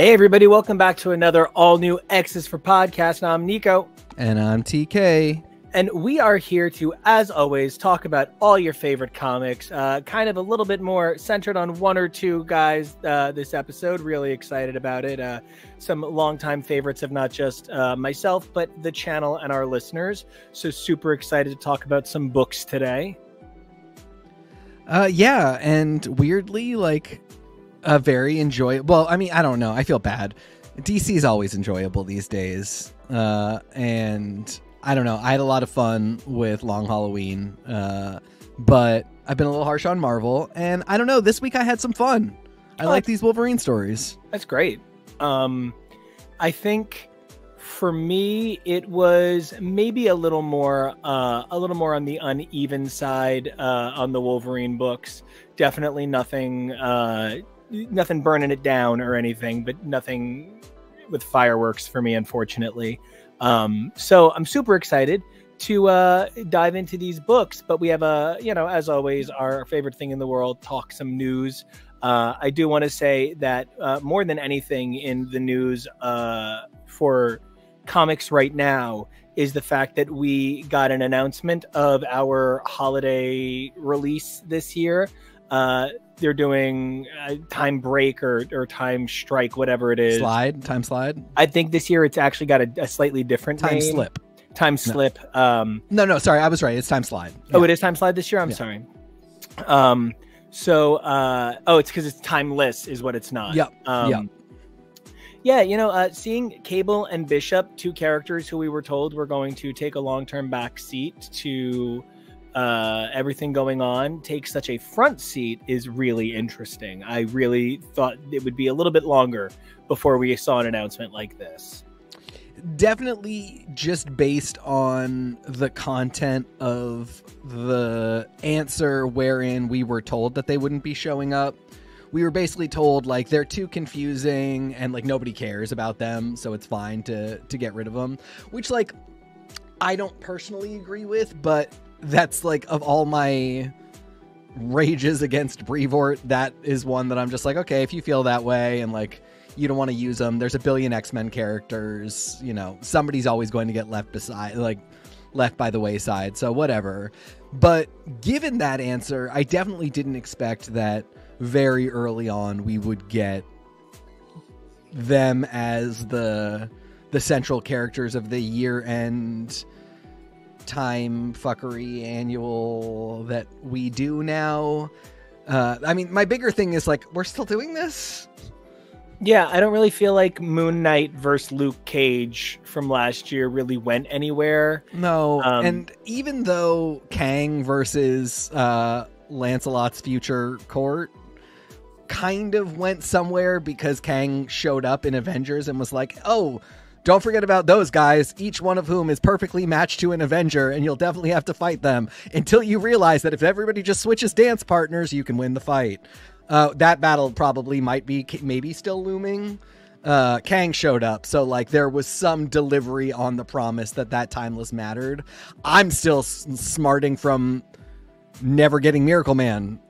Hey everybody, welcome back to another all-new X's for Podcast. Now I'm Nico. And I'm TK. And we are here to, as always, talk about all your favorite comics. Kind of a little bit more centered on one or two guys this episode. Really excited about it. Some longtime favorites of not just myself, but the channel and our listeners. So super excited to talk about some books today. Yeah, and weirdly, like, a very enjoyable... Well, I mean, I don't know. I feel bad. DC is always enjoyable these days. And I don't know. I had a lot of fun with Long Halloween. But I've been a little harsh on Marvel. And I don't know. This week I had some fun. I like these Wolverine stories. That's great. I think for me, it was maybe a little more on the uneven side on the Wolverine books. Definitely nothing burning it down or anything, but nothing with fireworks for me, unfortunately. So I'm super excited to dive into these books, but we have as always, our favorite thing in the world, talk some news. I do want to say that more than anything in the news for comics right now is the fact that we got an announcement of our holiday release this year. They're doing time break or time strike, whatever it is. Time slide. I think this year it's actually got a slightly different name. Time slip. No, sorry, I was right. It's time slide. Yeah. Oh, it is time slide this year? I'm sorry. It's because it's timeless is what it's not. Yep. Yeah, seeing Cable and Bishop, two characters who we were told were going to take a long-term back seat to everything going on, take such a front seat is really interesting. I really thought it would be a little bit longer before we saw an announcement like this. Definitely just based on the content of the answer wherein we were told that they wouldn't be showing up. We were basically told, like, they're too confusing and, like, nobody cares about them, so it's fine to get rid of them. Which, like, I don't personally agree with, but that's, like, of all my rages against Brevoort, that is one that I'm just like, okay, if you feel that way and, like, you don't want to use them, there's a billion X-Men characters, somebody's always going to get left by the wayside, so whatever. But given that answer, I definitely didn't expect that very early on we would get them as the central characters of the year-end time fuckery annual that we do now. I mean, my bigger thing is, like, we're still doing this? Yeah, I don't really feel like Moon Knight versus Luke Cage from last year really went anywhere. No, and even though Kang versus Lancelot's future court kind of went somewhere because Kang showed up in Avengers and was like, oh, don't forget about those guys, each one of whom is perfectly matched to an Avenger, and you'll definitely have to fight them until you realize that if everybody just switches dance partners, you can win the fight. That battle probably might be maybe still looming. Kang showed up, so, like, there was some delivery on the promise that timeless mattered. I'm still smarting from never getting Miracle Man.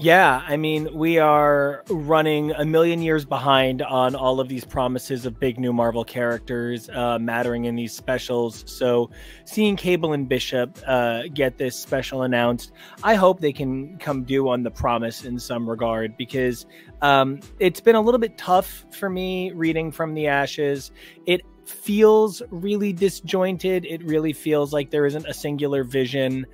Yeah, I mean, we are running a million years behind on all of these promises of big new Marvel characters mattering in these specials. So seeing Cable and Bishop get this special announced, I hope they can come due on the promise in some regard, because it's been a little bit tough for me reading From the Ashes. It feels really disjointed. It really feels like there isn't a singular vision.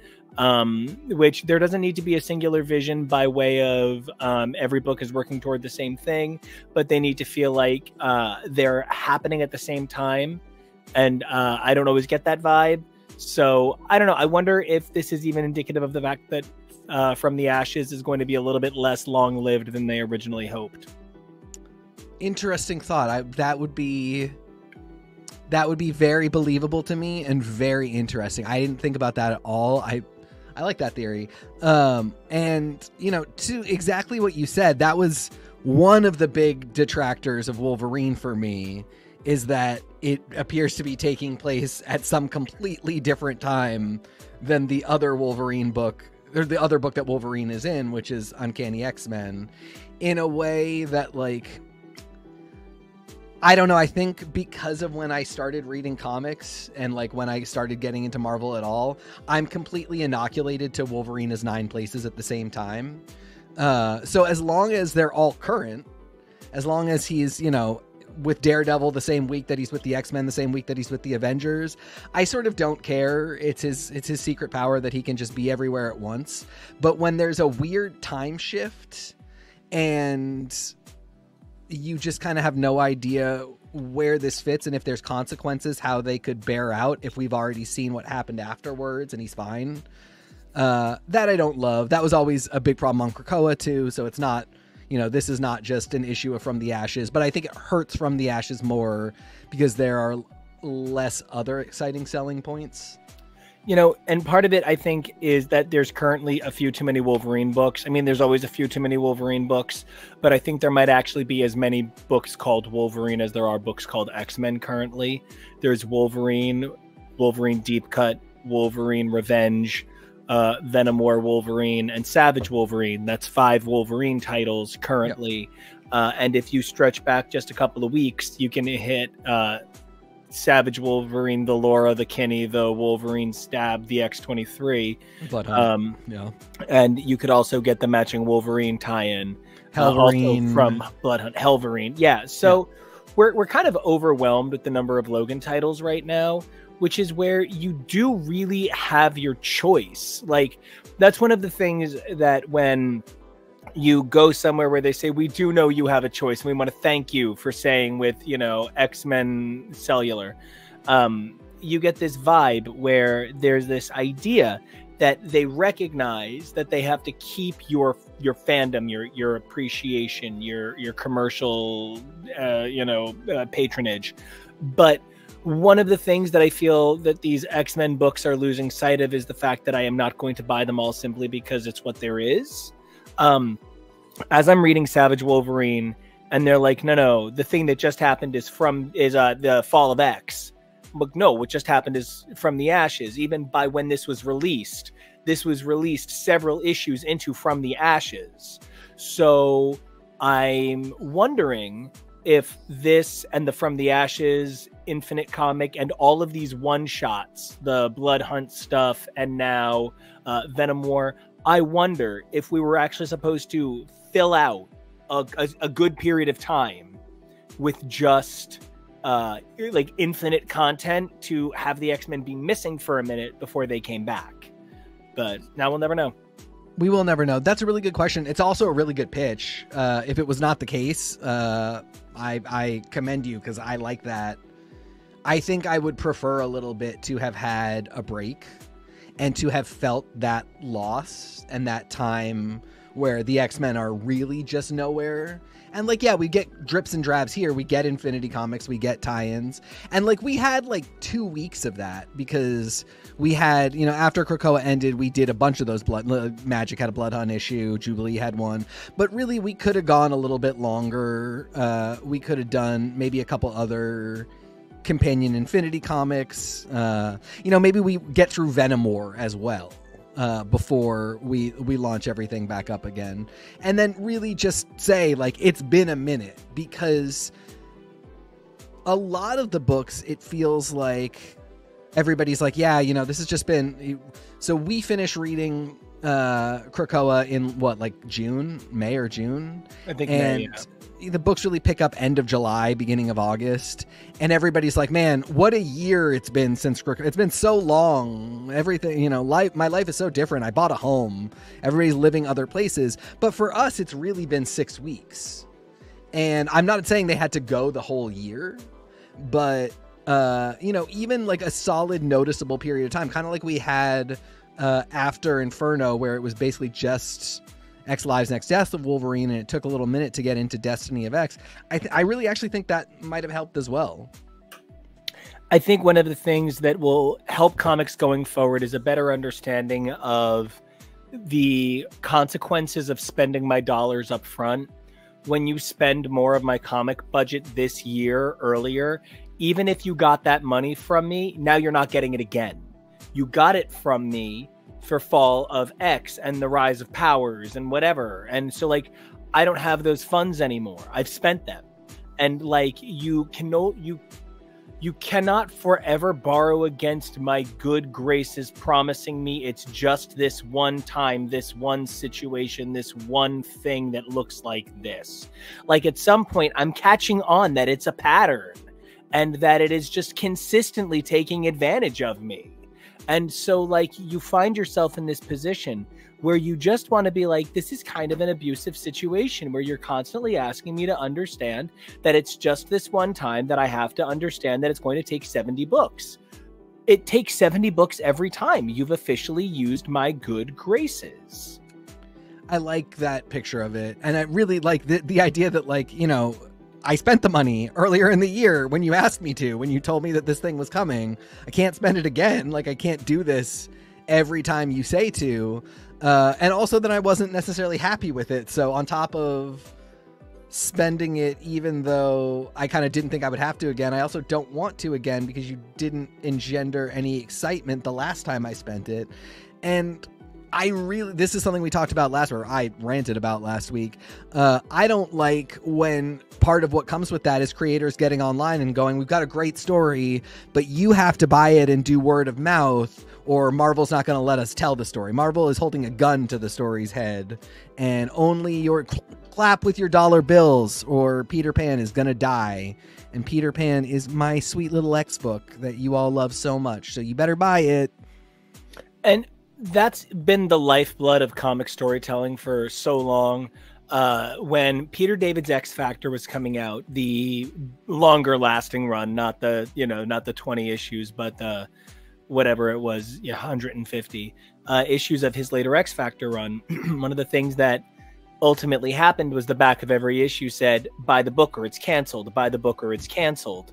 Which there doesn't need to be a singular vision by way of every book is working toward the same thing, but they need to feel like they're happening at the same time. And I don't always get that vibe. So I don't know. I wonder if this is even indicative of the fact that From the Ashes is going to be a little bit less long-lived than they originally hoped. Interesting thought. That would be very believable to me and very interesting. I didn't think about that at all. I like that theory. And, to exactly what you said, that was one of the big detractors of Wolverine for me, is that it appears to be taking place at some completely different time than the other Wolverine book, or the other book that Wolverine is in, which is Uncanny X-Men, in a way that, like, I don't know. I think because of when I started reading comics and like when I started getting into Marvel at all, I'm completely inoculated to Wolverine as 9 places at the same time. So as long as they're all current, as long as he's, you know, with Daredevil the same week that he's with the X-Men, the same week that he's with the Avengers, I sort of don't care. It's his secret power that he can just be everywhere at once. But when there's a weird time shift and you just kind of have no idea where this fits and if there's consequences, how they could bear out if we've already seen what happened afterwards and he's fine. That I don't love. That was always a big problem on Krakoa too. So it's not, you know, this is not just an issue of From the Ashes, but I think it hurts From the Ashes more because there are less other exciting selling points. You know, and part of it, I think, is that there's currently a few too many Wolverine books. I mean, there's always a few too many Wolverine books, but I think there might actually be as many books called Wolverine as there are books called X-Men currently. There's Wolverine, Wolverine Deep Cut, Wolverine Revenge, Venom War Wolverine, and Savage Wolverine. That's 5 Wolverine titles currently. Yep. And if you stretch back just a couple of weeks, you can hit Savage Wolverine, the Laura, the Kinney, the Wolverine Stab, the X-23. Yeah. And you could also get the matching Wolverine tie-in. Hellverine. From Bloodhunt. Hellverine. Yeah. So we're kind of overwhelmed with the number of Logan titles right now, which is where you do really have your choice. Like, that's one of the things that when you go somewhere where they say, we do know you have a choice, and we want to thank you for saying with, you know, X-Men Cellular, you get this vibe where there's this idea that they recognize that they have to keep your fandom, your appreciation, your commercial, patronage. But one of the things that I feel that these X-Men books are losing sight of is the fact that I am not going to buy them all simply because it's what there is. As I'm reading Savage Wolverine, and they're like, no, the thing that just happened is the fall of X. But no, what just happened is From the Ashes. Even by when this was released several issues into From the Ashes. So I'm wondering if this and the From the Ashes Infinite comic and all of these one-shots, the Blood Hunt stuff, and now Venom War, I wonder if we were actually supposed to fill out a good period of time with just like infinite content to have the X-Men be missing for a minute before they came back. But now we'll never know. We will never know. That's a really good question. It's also a really good pitch. If it was not the case, I commend you because I like that. I think I would prefer a little bit to have had a break and to have felt that loss and that time where the X-Men are really just nowhere. And like, yeah, we get drips and drabs here. We get Infinity Comics, we get tie-ins. And like, we had like 2 weeks of that because we had, you know, after Krakoa ended, we did a bunch of those Magic had a Blood Hunt issue, Jubilee had one, but really we could have gone a little bit longer. We could have done maybe a couple other companion Infinity Comics. Maybe we get through Venom War as well. Before we launch everything back up again, and then really just say like it's been a minute, because a lot of the books it feels like everybody's like, yeah, you know, this has just been, so we finished reading Krakoa in what, like May or June, I think, and May, yeah. The books really pick up end of July, beginning of August, and everybody's like, man, what a year it's been since it's been so long. Everything, you know, my life is so different. I bought a home. Everybody's living other places. But for us, it's really been 6 weeks. And I'm not saying they had to go the whole year, but, even like a solid noticeable period of time, kind of like we had after Inferno, where it was basically just X Lives Next Death of Wolverine, and it took a little minute to get into Destiny of X. I really actually think that might have helped as well. I think one of the things that will help comics going forward is a better understanding of the consequences of spending my dollars up front. When you spend more of my comic budget this year earlier, even if you got that money from me, now you're not getting it again. You got it from me for Fall of X and the Rise of Powers and whatever. And so like, I don't have those funds anymore. I've spent them. And like you cannot forever borrow against my good graces, promising me it's just this one time, this one situation, this one thing that looks like this. Like at some point, I'm catching on that it's a pattern and that it is just consistently taking advantage of me. And so like you find yourself in this position where you just want to be like, this is kind of an abusive situation where you're constantly asking me to understand that it's just this one time, that I have to understand that it's going to take 70 books. It takes 70 books every time. You've officially used my good graces. I like that picture of it. And I really like the idea that, like, you know, I spent the money earlier in the year when you asked me to, when you told me that this thing was coming. I can't spend it again. Like, I can't do this every time you say to. And also that I wasn't necessarily happy with it. So on top of spending it, even though I kind of didn't think I would have to again, I also don't want to again because you didn't engender any excitement the last time I spent it. And this is something we talked about I ranted about last week. I don't like when part of what comes with that is creators getting online and going, we've got a great story, but you have to buy it and do word of mouth, or Marvel's not going to let us tell the story. Marvel is holding a gun to the story's head, and only your clap with your dollar bills or Peter Pan is going to die. And Peter Pan is my sweet little X book that you all love so much. So you better buy it. And that's been the lifeblood of comic storytelling for so long. When Peter David's X Factor was coming out, the longer lasting run, not the 20 issues, but the whatever it was, 150 issues of his later X Factor run. One of the things that ultimately happened was the back of every issue said, buy the book or it's canceled, buy the book or it's canceled.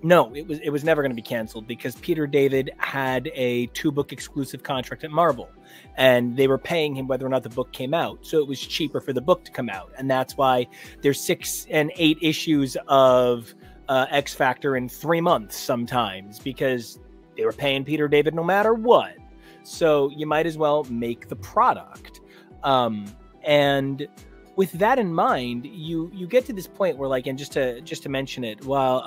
No, it was never going to be canceled because Peter David had a 2-book exclusive contract at Marvel, and they were paying him whether or not the book came out. So it was cheaper for the book to come out. And that's why there's 6 and 8 issues of X Factor in 3 months sometimes, because they were paying Peter David no matter what. So you might as well make the product. And with that in mind, you get to this point where, like, and just to mention it, while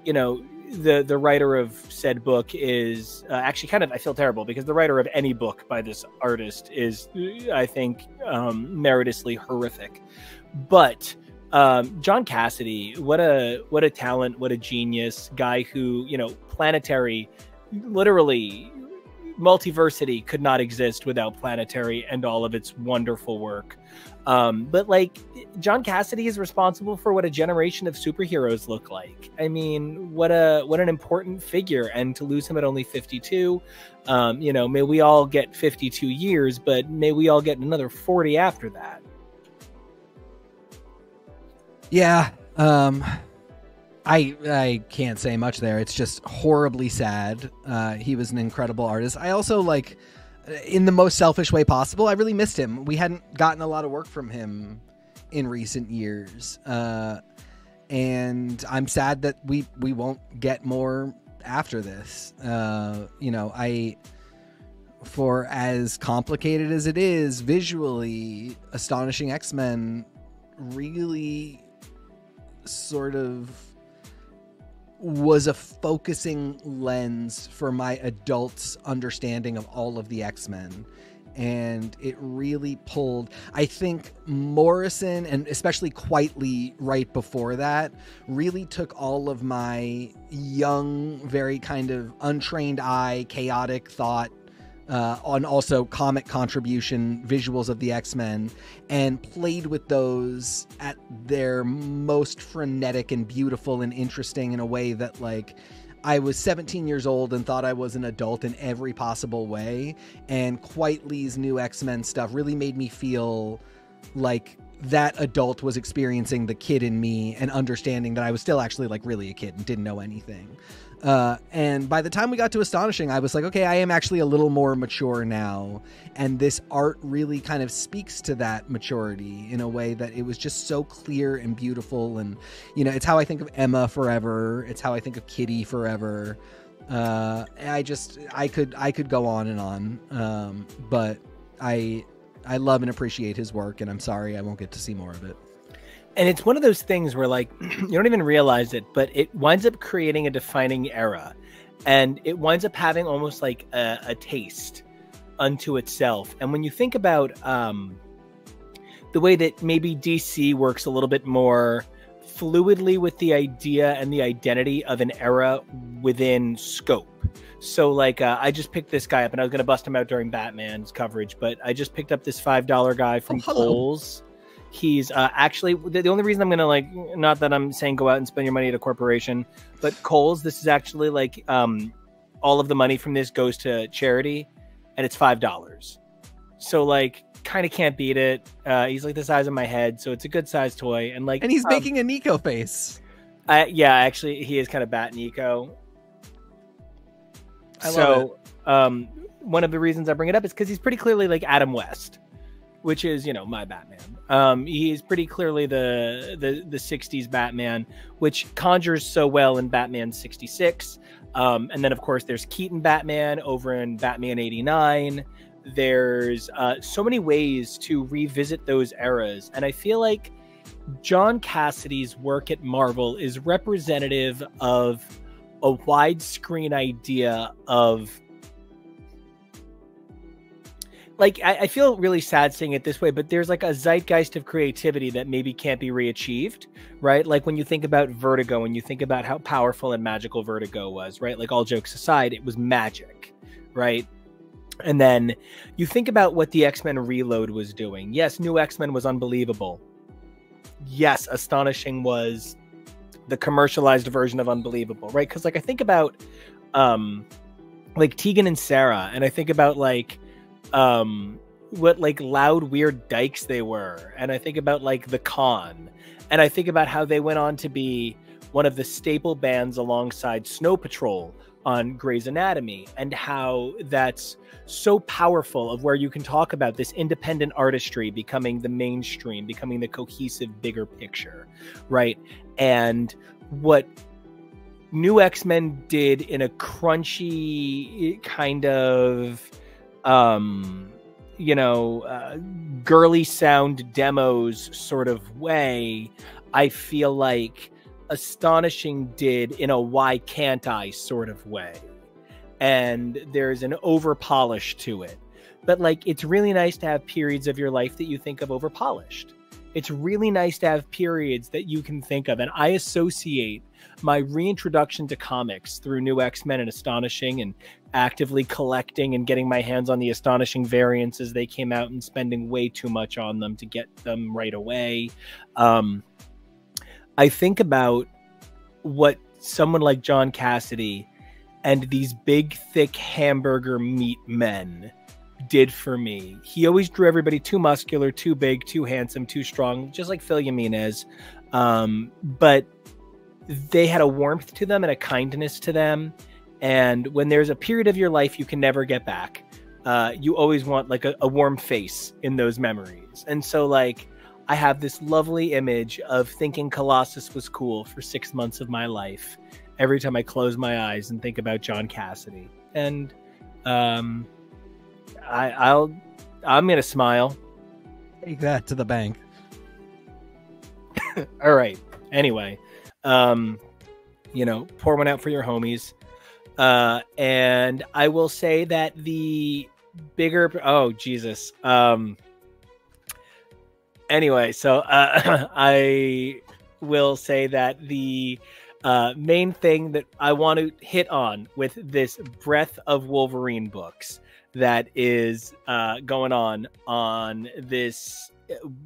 the writer of said book is actually kind of, I feel terrible because the writer of any book by this artist is, I think, meritoriously horrific. But John Cassidy, what a talent, what a genius guy who, Planetary, literally Multiversity could not exist without Planetary and all of its wonderful work. But like, John Cassidy is responsible for what a generation of superheroes look like. I mean, what an important figure, and to lose him at only 52, may we all get 52 years, but may we all get another 40 after that. Yeah. I can't say much there. It's just horribly sad. He was an incredible artist. I also, like, in the most selfish way possible, I really missed him. We hadn't gotten a lot of work from him in recent years. And I'm sad that we won't get more after this. For as complicated as it is, visually, Astonishing X-Men really sort of was a focusing lens for my adult's understanding of all of the X-Men. And it really pulled, I think Morrison, and especially Quitely right before that, really took all of my young, very kind of untrained eye, chaotic thought, on also comic contribution visuals of the X-Men, and played with those at their most frenetic and beautiful and interesting in a way that, like, I was 17 years old and thought I was an adult in every possible way. And Quitely's new X-Men stuff really made me feel like that adult was experiencing the kid in me and understanding that I was still actually, like, really a kid and didn't know anything. And by the time we got to Astonishing, I was like, okay, I am actually a little more mature now. And this art really kind of speaks to that maturity in a way that it was just so clear and beautiful. And, it's how I think of Emma forever. It's how I think of Kitty forever. I could go on and on. But I love and appreciate his work, and I'm sorry I won't get to see more of it. And it's one of those things where, like, you don't even realize it, but it winds up creating a defining era. And it winds up having almost like a taste unto itself. And when you think about the way that maybe DC works a little bit more fluidly with the idea and the identity of an era within scope. So, like, I just picked this guy up, and I was going to bust him out during Batman's coverage, but I just picked up this $5 guy from Kohl's. He's actually, the only reason I'm going to, like, not that I'm saying go out and spend your money at a corporation, but Kohl's, this is actually, like, all of the money from this goes to charity, and it's $5. So, like, kind of can't beat it. He's, like, the size of my head, so it's a good size toy. And, like, and he's making a Nico face. Yeah, actually, he is kind of Bat Nico. I love it. One of the reasons I bring it up is because he's pretty clearly like Adam West, which is, you know, my Batman. He's pretty clearly the 60s Batman, which conjures so well in Batman 66. And then, of course, there's Keaton Batman over in Batman 89. There's so many ways to revisit those eras. And I feel like John Cassidy's work at Marvel is representative of a widescreen idea of, like, I feel really sad saying it this way, but there's like a zeitgeist of creativity that maybe can't be reachieved, right? Like when you think about Vertigo and you think about how powerful and magical Vertigo was, right? Like, all jokes aside, it was magic, right? And then you think about what the X-Men Reload was doing. Yes, New X-Men was unbelievable. Yes, Astonishing was the commercialized version of unbelievable, right? Because, like, I think about like Tegan and Sarah, and I think about like what like loud weird dykes they were, and I think about like The Con, and I think about how they went on to be one of the staple bands alongside Snow Patrol on Grey's Anatomy, and how that's so powerful, of where you can talk about this independent artistry becoming the mainstream, becoming the cohesive bigger picture, right? And what New X-Men did in a crunchy kind of girly sound demos sort of way, I feel like Astonishing did in a why can't I sort of way. And there's an over polish to it. But, like, it's really nice to have periods of your life that you think of over polished. It's really nice to have periods that you can think of. And I associate my reintroduction to comics through New X-Men and Astonishing, and actively collecting and getting my hands on the Astonishing variants as they came out and spending way too much on them to get them right away. I think about what someone like John Cassidy and these big, thick hamburger meat men did for me. He always drew everybody too muscular, too big, too handsome, too strong, just like Phil Jimenez. But they had a warmth to them and a kindness to them. And when there's a period of your life you can never get back, you always want like a warm face in those memories. And so, like, I have this lovely image of thinking Colossus was cool for 6 months of my life every time I close my eyes and think about John Cassidy. And I'm gonna smile. Take that to the bank. All right. Anyway, pour one out for your homies. And I will say that the bigger, oh Jesus. Anyway, so I will say that the main thing that I want to hit on with this breadth of Wolverine books that is going on this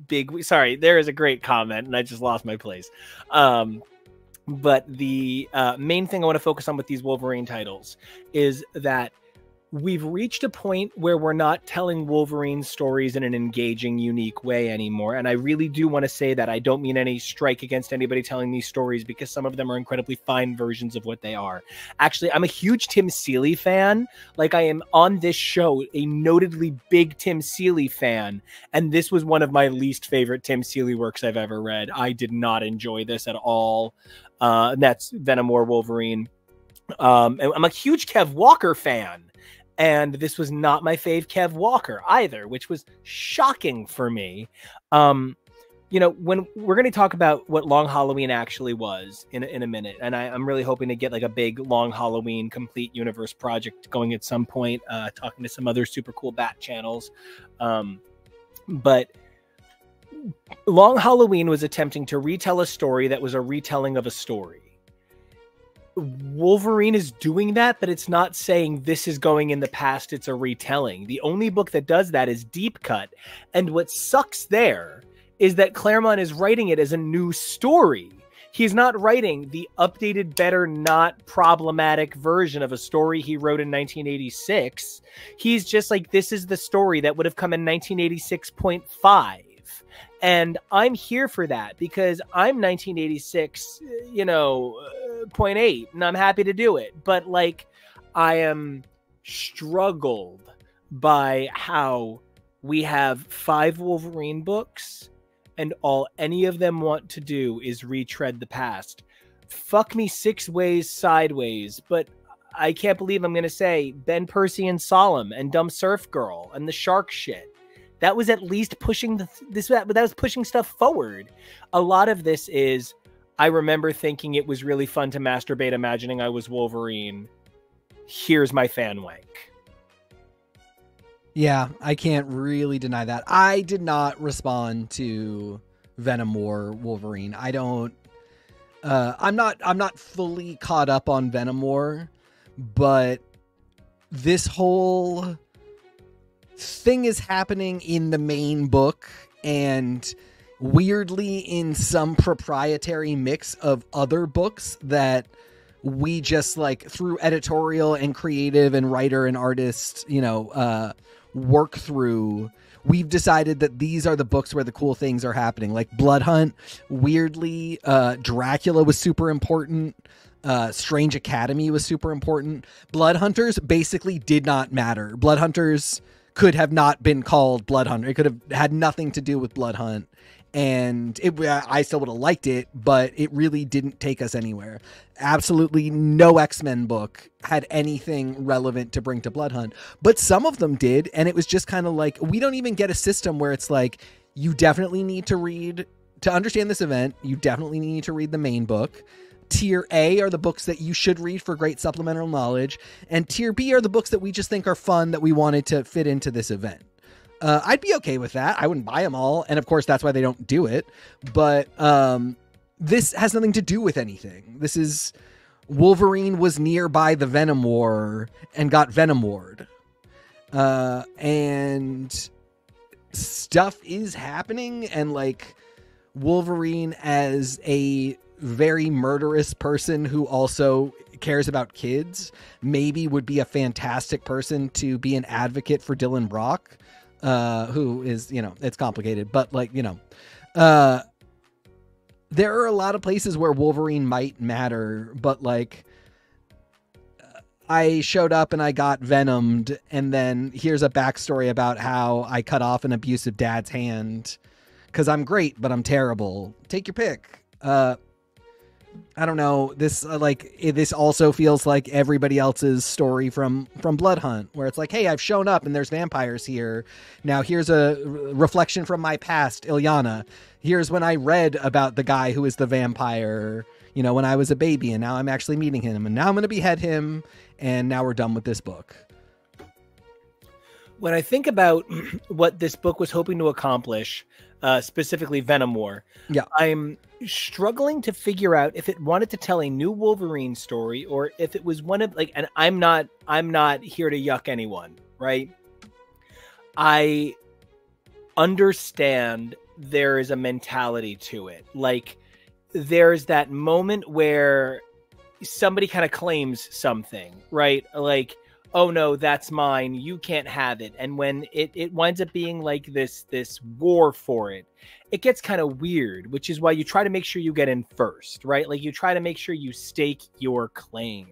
big... Sorry, there is a great comment, and I just lost my place. But the main thing I want to focus on with these Wolverine titles is that we've reached a point where we're not telling Wolverine stories in an engaging, unique way anymore. And I really do want to say that. I don't mean any strike against anybody telling these stories, because some of them are incredibly fine versions of what they are. Actually, I'm a huge Tim Seeley fan. Like, I am on this show a notedly big Tim Seeley fan. And this was one of my least favorite Tim Seeley works I've ever read. I did not enjoy this at all. And that's Venom War Wolverine. And I'm a huge Kev Walker fan. And this was not my fave Kev Walker either, which was shocking for me. when we're going to talk about what Long Halloween actually was in a minute, and I'm really hoping to get like a big Long Halloween complete universe project going at some point, talking to some other super cool bat channels. But Long Halloween was attempting to retell a story that was a retelling of a story. Wolverine is doing that, but it's not saying this is going in the past, it's a retelling. The only book that does that is Deep Cut. And what sucks there is that Claremont is writing it as a new story. He's not writing the updated, better, not problematic version of a story he wrote in 1986. He's just like, this is the story that would have come in 1986.5. And I'm here for that because I'm 1986, 0.8, and I'm happy to do it. But like, I am struggled by how we have 5 Wolverine books and all any of them want to do is retread the past. Fuck me 6 ways sideways, but I can't believe I'm going to say Ben Percy and Solemn and Dumb Surf Girl and the shark shit. That was at least pushing that was pushing stuff forward. A lot of this is, I remember thinking it was really fun to masturbate imagining I was Wolverine. Here's my fan wank. Yeah, I can't really deny that. I did not respond to Venom War Wolverine. I don't I'm not fully caught up on Venom War, but this whole thing is happening in the main book and weirdly in some proprietary mix of other books that we just like through editorial and creative and writer and artist, work through. We've decided that these are the books where the cool things are happening. Like Blood Hunt, weirdly, Dracula was super important. Strange Academy was super important. Blood Hunters basically did not matter. Blood Hunters could have not been called Blood Hunter. It could have had nothing to do with Blood Hunt. And I still would have liked it, but it really didn't take us anywhere. Absolutely no X-Men book had anything relevant to bring to Blood Hunt, but some of them did. And it was just kind of like, we don't even get a system where it's like, you definitely need to read, to understand this event, you definitely need to read the main book. Tier A are the books that you should read for great supplemental knowledge. And Tier B are the books that we just think are fun that we wanted to fit into this event. I'd be okay with that. I wouldn't buy them all. And of course, that's why they don't do it. But this has nothing to do with anything. This is Wolverine was nearby the Venom War and got Venom Warred. And stuff is happening. And like Wolverine as a very murderous person who also cares about kids maybe would be a fantastic person to be an advocate for Dylan Brock. Who is, it's complicated, but like, there are a lot of places where Wolverine might matter, but like I showed up and I got venomed, and then here's a backstory about how I cut off an abusive dad's hand because I'm great, but I'm terrible. Take your pick. I don't know. This this also feels like everybody else's story from Blood Hunt, where it's like, hey, I've shown up and there's vampires here. Now here's a reflection from my past, Ilyana. Here's when I read about the guy who is the vampire, when I was a baby, and now I'm actually meeting him, and now I'm going to behead him, and now we're done with this book. When I think about what this book was hoping to accomplish, specifically Venom War, yeah, I'm struggling to figure out if it wanted to tell a new Wolverine story or if it was one of like, and I'm not here to yuck anyone, right? I understand there is a mentality to it. Like there's that moment where somebody kind of claims something, right? Like, oh no, that's mine, you can't have it. And when it winds up being like this war for it, it gets kind of weird, which is why you try to make sure you get in first, right? Like you try to make sure you stake your claim,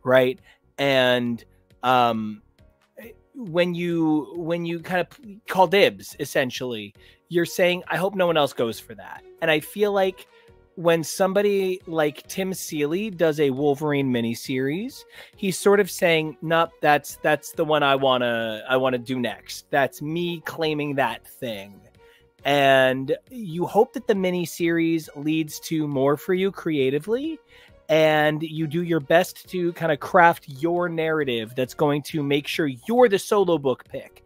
right? And when you kind of call dibs, essentially, you're saying, I hope no one else goes for that. And I feel like when somebody like Tim Seeley does a Wolverine miniseries, he's sort of saying, nope, that's the one I wanna do next. That's me claiming that thing. And you hope that the miniseries leads to more for you creatively, and you do your best to kind of craft your narrative that's going to make sure you're the solo book pick.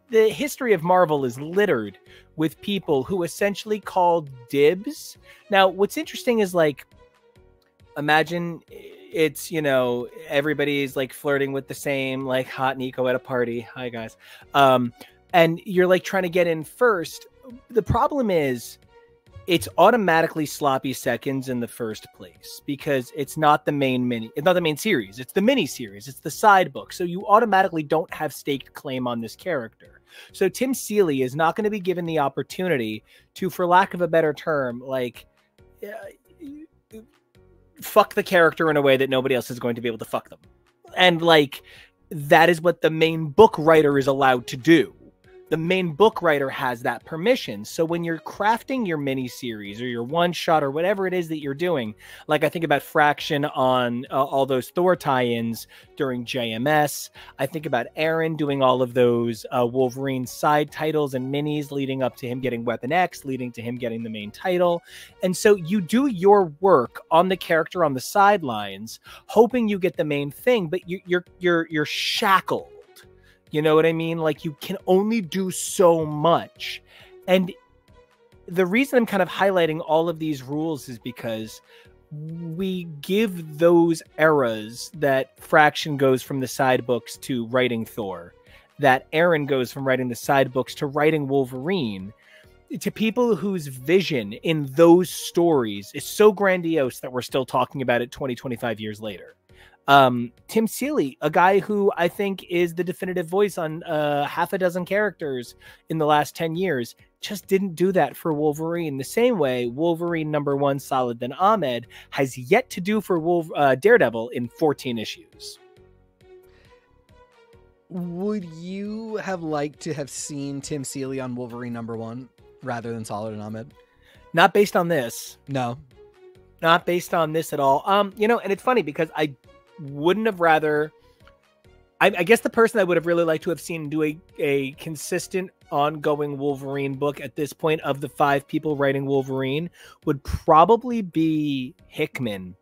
The history of Marvel is littered with people who essentially called dibs. Now, what's interesting is, like, imagine it's, you know, everybody's like flirting with the same like hot Nico at a party. Hi guys. And you're like trying to get in first. The problem is it's automatically sloppy seconds in the first place because it's not the main it's not the main series. It's the mini series. It's the side book. So you automatically don't have staked claim on this character. So Tim Seeley is not going to be given the opportunity to, for lack of a better term, like fuck the character in a way that nobody else is going to be able to fuck them. And like, that is what the main book writer is allowed to do. The main book writer has that permission. So when you're crafting your mini series or your one shot or whatever it is that you're doing, like I think about Fraction on all those Thor tie-ins during JMS. I think about Aaron doing all of those Wolverine side titles and minis leading up to him getting Weapon X, leading to him getting the main title. And so you do your work on the character on the sidelines, hoping you get the main thing, but you're shackled. You know what I mean? Like, you can only do so much. And the reason I'm kind of highlighting all of these rules is because we give those eras that Fraction goes from the side books to writing Thor, that Aaron goes from writing the side books to writing Wolverine, to people whose vision in those stories is so grandiose that we're still talking about it 20, 25 years later. Tim Seeley, a guy who I think is the definitive voice on half a dozen characters in the last 10 years, just didn't do that for Wolverine the same way Wolverine #1 Saladin Ahmed has yet to do for Daredevil in 14 issues. Would you have liked to have seen Tim Seeley on Wolverine #1 rather than Saladin Ahmed? Not based on this. No. Not based on this at all. You know, and it's funny because I wouldn't have rather... I guess the person I would have really liked to have seen do a consistent ongoing Wolverine book at this point of the 5 people writing Wolverine would probably be Hickman,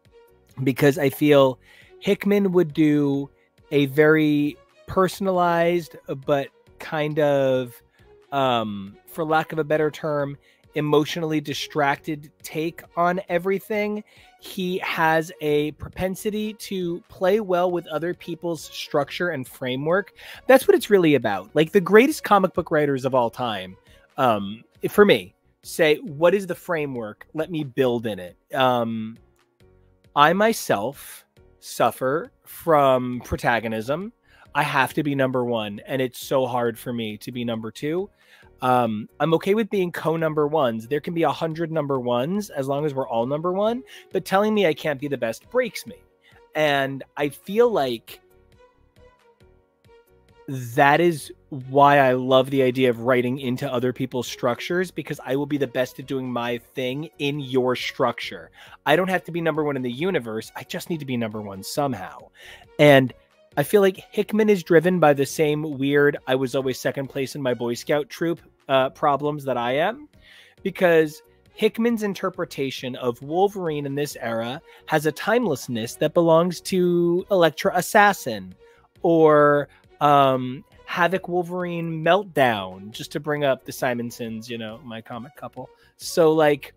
because I feel Hickman would do a very personalized but kind of, for lack of a better term, emotionally distracted take on everything. He has a propensity to play well with other people's structure and framework. That's what it's really about. Like, the greatest comic book writers of all time, for me, say, what is the framework? Let me build in it. I myself suffer from protagonism. I have to be #1, and it's so hard for me to be #2. I'm okay with being co-#1s. There can be 100 #1s as long as we're all #1, but telling me I can't be the best breaks me. And I feel like that is why I love the idea of writing into other people's structures, because I will be the best at doing my thing in your structure. I don't have to be #1 in the universe. I just need to be #1 somehow. And I feel like Hickman is driven by the same weird, I was always second place in my Boy Scout troop problems that I am, because Hickman's interpretation of Wolverine in this era has a timelessness that belongs to Elektra Assassin or Havoc Wolverine Meltdown, just to bring up the Simonsons, you know, my comic couple. So, like,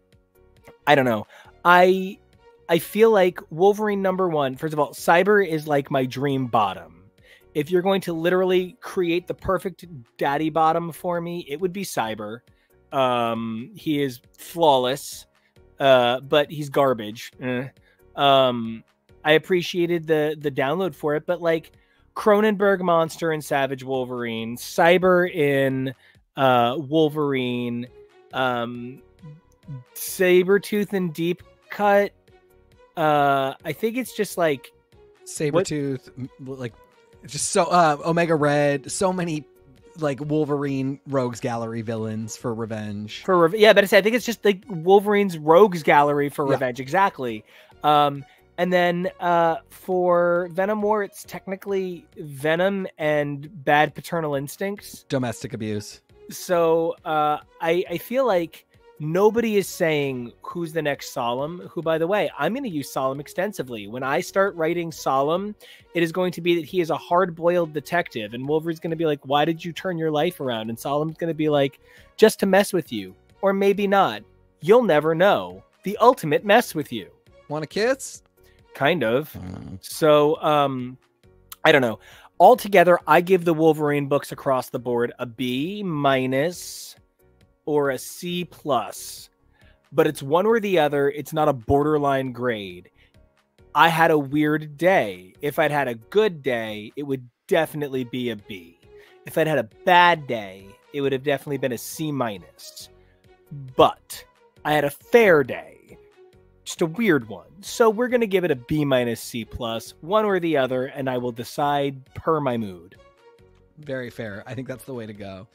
I don't know. I feel like Wolverine #1, first of all, Cyber is like my dream bottom. If you're going to literally create the perfect daddy bottom for me, it would be Cyber. He is flawless, but he's garbage. I appreciated the download for it, but like Cronenberg Monster in Savage Wolverine, Cyber in Wolverine, Sabretooth and Deep Cut. I think it's just like Sabretooth, like just so Omega Red, so many like Wolverine Rogues Gallery villains for revenge. Yeah, but I think it's just like Wolverine's Rogues Gallery for revenge, exactly. And then for Venom War, it's technically Venom and Bad Paternal Instincts. Domestic abuse. So I feel like nobody is saying who's the next Solemn, who, by the way, I'm going to use Solemn extensively. When I start writing Solemn, it is going to be that he is a hard-boiled detective, and Wolverine's going to be like, why did you turn your life around? And Solemn's going to be like, just to mess with you. Or maybe not. You'll never know. The ultimate mess with you. Want a kiss? Kind of. So, I don't know. Altogether, I give the Wolverine books across the board a B- or a C+. But it's one or the other. It's not a borderline grade. I had a weird day. If I'd had a good day, it would definitely be a B. If I'd had a bad day, it would have definitely been a C-. But I had a fair day. Just a weird one. So we're going to give it a B- C+, one or the other, and I will decide per my mood. Very fair. I think that's the way to go.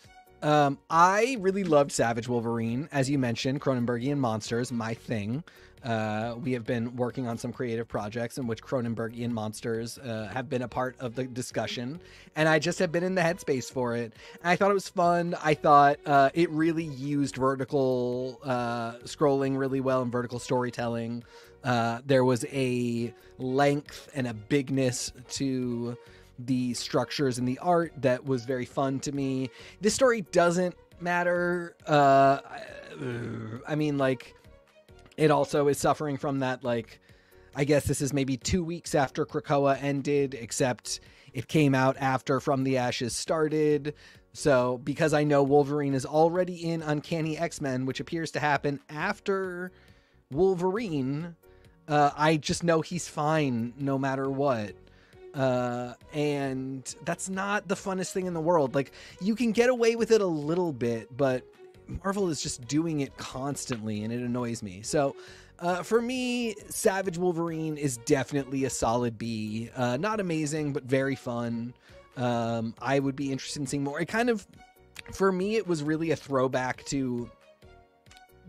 I really loved Savage Wolverine. As you mentioned, Cronenbergian monsters, my thing. We have been working on some creative projects in which Cronenbergian monsters have been a part of the discussion, and I just have been in the headspace for it. And I thought it was fun. I thought it really used vertical scrolling really well and vertical storytelling. There was a length and a bigness to the structures and the art that was very fun to me. This story doesn't matter. I mean, like, it also is suffering from that, like, I guess this is maybe 2 weeks after Krakoa ended, except it came out after From the Ashes started. So because I know Wolverine is already in Uncanny X-Men, which appears to happen after Wolverine, I just know he's fine no matter what. And that's not the funnest thing in the world. Like, you can get away with it a little bit, but Marvel is just doing it constantly, and it annoys me. So for me, Savage Wolverine is definitely a solid B. Not amazing, but very fun. I would be interested in seeing more. It kind of, for me, it was really a throwback to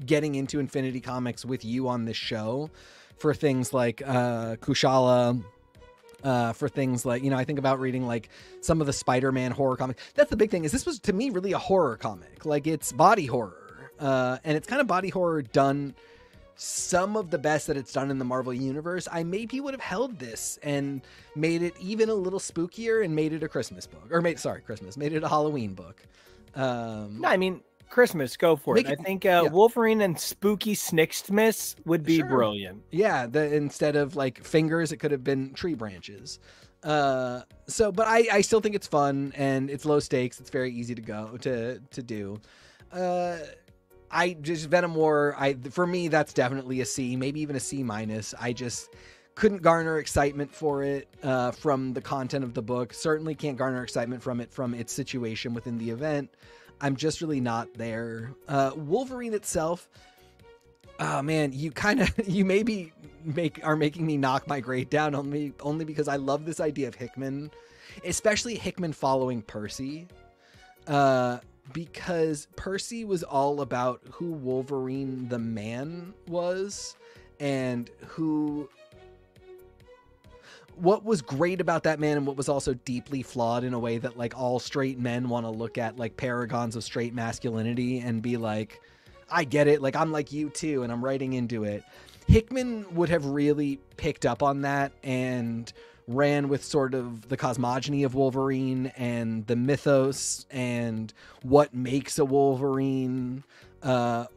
getting into Infinity Comics with you on this show for things like Kushala, for things like, you know, I think about reading like some of the Spider-Man horror comics. That's the big thing, is this was to me really a horror comic. Like, it's body horror, and it's kind of body horror done some of the best that it's done in the Marvel universe. I maybe would have held this and made it even a little spookier and made it a Christmas book, or made it a Halloween book. No, I mean, Christmas, go for it. I think Wolverine and Spooky Snickstmas would be brilliant. Yeah, instead of like fingers, it could have been tree branches. But I still think it's fun, and it's low stakes. It's very easy to do. Venom War, for me, that's definitely a C, maybe even a C-. I just couldn't garner excitement for it from the content of the book. Certainly can't garner excitement from it from its situation within the event. I'm just really not there. Wolverine itself, oh man, you maybe are making me knock my grade down only because I love this idea of Hickman, especially Hickman following Percy, because Percy was all about who Wolverine the man was and what was great about that man, and what was also deeply flawed in a way that like all straight men want to look at like paragons of straight masculinity and be like, I get it, like I'm like you too, and I'm writing into it. Hickman would have really picked up on that and ran with sort of the cosmogony of Wolverine and the mythos and what makes a Wolverine,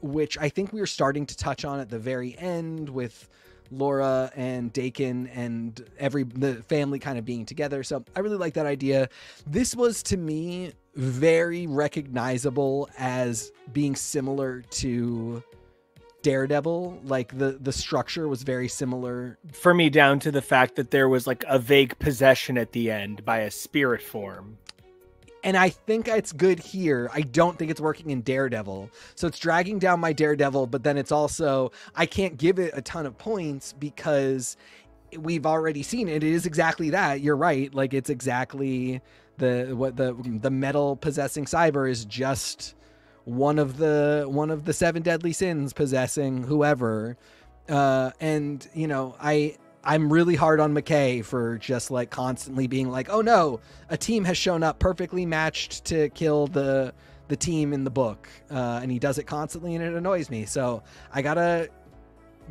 which I think we were starting to touch on at the very end with Laura and Dakin and the family kind of being together. So I really like that idea. This was, to me, very recognizable as being similar to Daredevil. Like the structure was very similar for me, down to the fact that there was like a vague possession at the end by a spirit form. And I think it's good here. I don't think it's working in Daredevil. So it's dragging down my Daredevil, but then it's also, I can't give it a ton of points because we've already seen it. It is exactly that. You're right. Like, it's exactly the metal possessing cyber is just one of the 7 deadly sins possessing whoever. And you know, I'm really hard on McKay for just like constantly being like, oh no, a team has shown up perfectly matched to kill the the team in the book, and he does it constantly, and it annoys me. So I gotta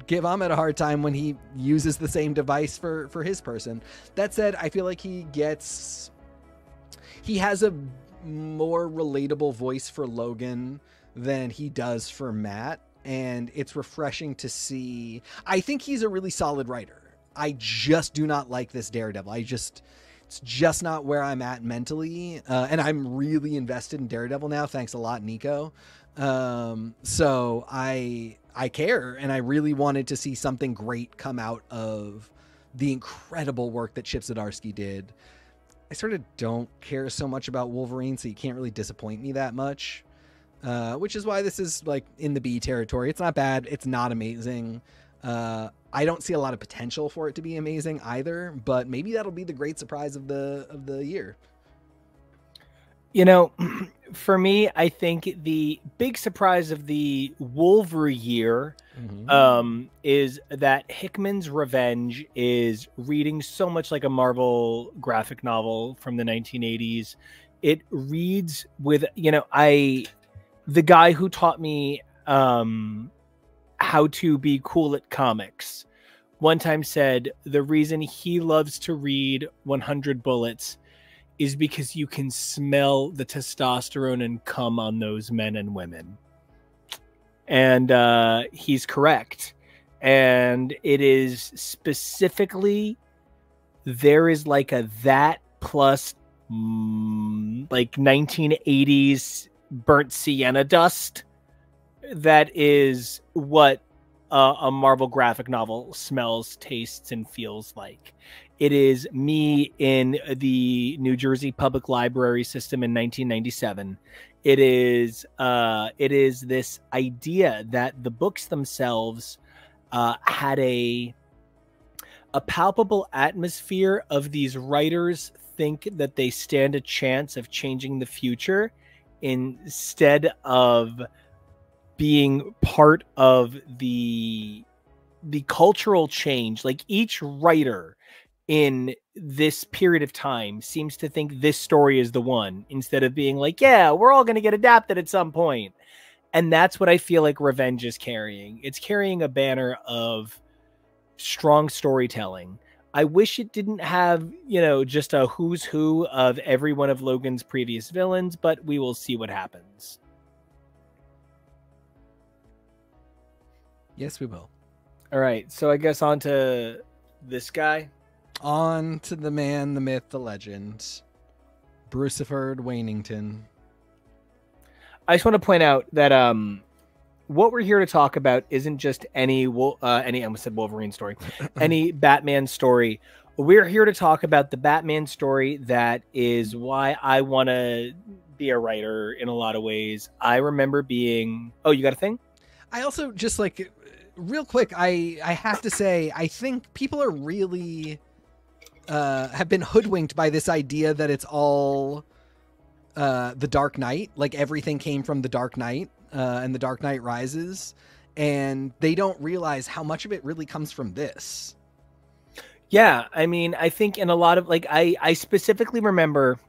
give Ahmed a hard time when he uses the same device for his person. That said, I feel like he has a more relatable voice for Logan than he does for Matt, and it's refreshing to see. I think he's a really solid writer. I just do not like this Daredevil. It's just not where I'm at mentally, and I'm really invested in Daredevil now. Thanks a lot, Nico. So I care, and I really wanted to see something great come out of the incredible work that Chip Zdarsky did. I sort of don't care so much about Wolverine, so you can't really disappoint me that much, which is why this is like in the B territory. It's not bad. It's not amazing. I don't see a lot of potential for it to be amazing either, but maybe that'll be the great surprise of the year. You know, for me, I think the big surprise of the Wolverine year is that Hickman's Revenge is reading so much like a Marvel graphic novel from the 1980s. It reads with, the guy who taught me how to be cool at comics one time said the reason he loves to read 100 Bullets is because you can smell the testosterone and cum on those men and women. And he's correct. And it is specifically, there is like a that plus like 1980s burnt sienna dust that is what a Marvel graphic novel smells, tastes, and feels like. It is me in the New Jersey Public Library system in 1997. It is this idea that the books themselves had a palpable atmosphere of these writers think that they stand a chance of changing the future instead of being part of the cultural change. Like each writer in this period of time seems to think this story is the one, instead of being like, yeah, we're all going to get adapted at some point. And that's what I feel like Revenge is carrying. It's carrying a banner of strong storytelling. I wish it didn't have, just a who's who of every one of Logan's previous villains, but we will see what happens. Yes, we will. All right. So I guess on to this guy. On to the man, the myth, the legend, Bruciford Wainington. I just want to point out that what we're here to talk about isn't just any I almost said Wolverine story, any Batman story. We're here to talk about the Batman story that is why I want to be a writer in a lot of ways. I remember being... Oh, you got a thing? I also just like... Real quick, I have to say, I think people are really... have been hoodwinked by this idea that it's all the Dark Knight, like everything came from the Dark Knight and the Dark Knight Rises, and they don't realize how much of it really comes from this. Yeah, I mean, I think in a lot of, like, I specifically remember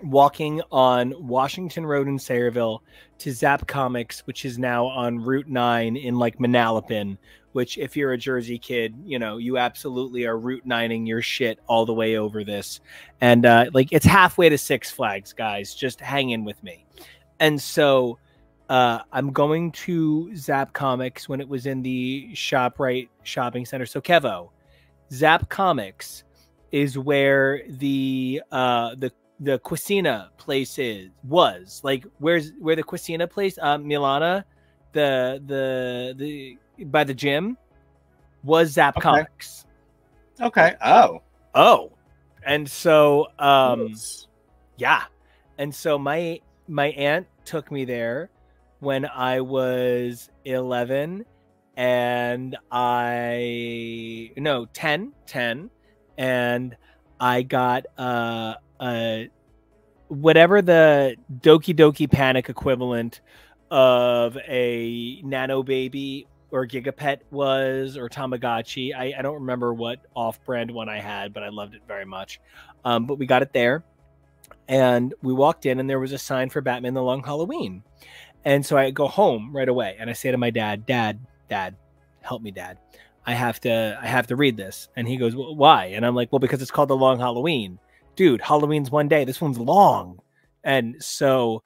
walking on Washington Road in Sayreville to Zap Comics, which is now on Route 9 in like Manalapan, which if you're a Jersey kid, you absolutely are Route 9ing your shit all the way over this. And like it's halfway to Six Flags, guys, just hang in with me. And so I'm going to Zap Comics when it was in the ShopRite shopping center. So Kevo, Zap Comics is where the Cucina place was like, where the Cucina place, Milana, the by the gym was Zap Comics. Okay. Oh. And so, yeah. And so my aunt took me there when I was 11 and 10. And I got, whatever the Doki Doki Panic equivalent of a Nano Baby or Gigapet was, or Tamagotchi. I don't remember what off-brand one I had, but I loved it very much. But we got it there. And we walked in and there was a sign for Batman the Long Halloween. And so I go home right away and I say to my dad, Dad, help me, Dad. I have to read this. And he goes, well, why? And I'm like, well, because it's called the Long Halloween. Dude, Halloween's one day. This one's long. And so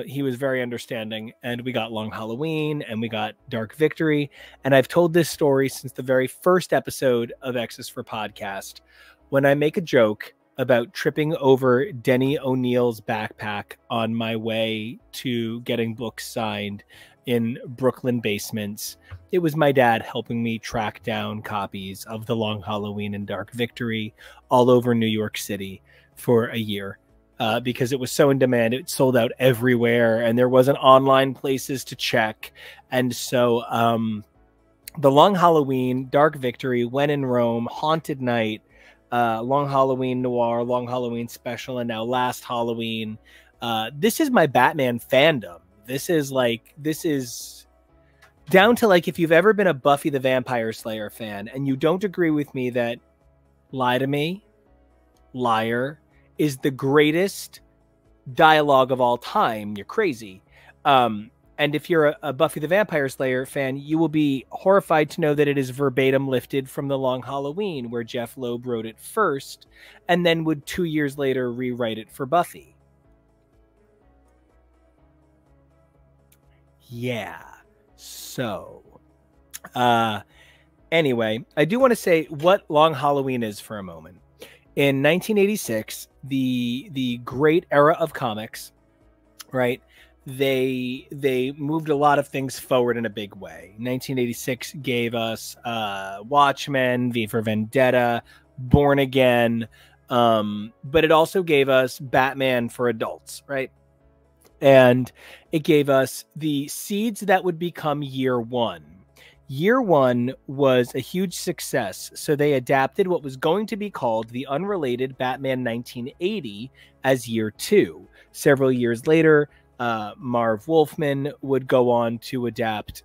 he was very understanding, and we got Long Halloween and we got Dark Victory. And I've told this story since the very first episode of X's for Podcast, when I make a joke about tripping over Denny O'Neill's backpack on my way to getting books signed in Brooklyn basements. It was my dad helping me track down copies of The Long Halloween and Dark Victory all over New York City for a year. Because it was so in demand, it sold out everywhere, and there wasn't online places to check. And so The Long Halloween, Dark Victory, When in Rome, Haunted Night, Long Halloween Noir, Long Halloween Special, and now Last Halloween. This is my Batman fandom. This is down to, like, if you've ever been a Buffy the Vampire Slayer fan and you don't agree with me that Lie to Me, Liar is the greatest dialogue of all time, you're crazy. And if you're a Buffy the Vampire Slayer fan, you will be horrified to know that it is verbatim lifted from The Long Halloween, where Jeff Loeb wrote it first and then would 2 years later rewrite it for Buffy. Yeah. So, anyway, I do want to say what Long Halloween is for a moment. In 1986, the great era of comics, right? They moved a lot of things forward in a big way. 1986 gave us Watchmen, V for Vendetta, Born Again, but it also gave us Batman for adults, right? And it gave us the seeds that would become Year One. Year One was a huge success, so they adapted what was going to be called the unrelated Batman 1980 as Year Two. Several years later, Marv Wolfman would go on to adapt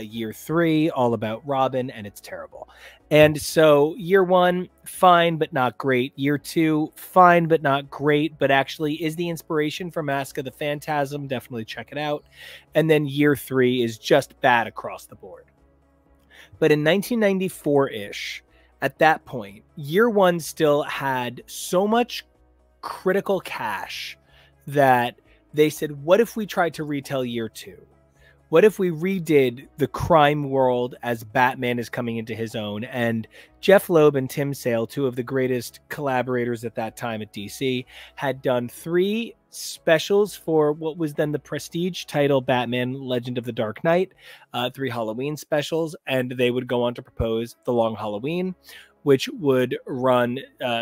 Year Three, All About Robin, and it's terrible. And so Year One, fine but not great. Year Two, fine but not great, but actually is the inspiration for Mask of the Phantasm. Definitely check it out. And then Year Three is just bad across the board. But in 1994-ish, at that point, Year One still had so much critical cash that they said, what if we tried to retell Year Two? What if we redid the crime world as Batman is coming into his own? And Jeff Loeb and Tim Sale, two of the greatest collaborators at that time at DC, had done 3 specials for what was then the prestige title Batman Legend of the Dark Knight, 3 Halloween specials, and they would go on to propose The Long Halloween, which would run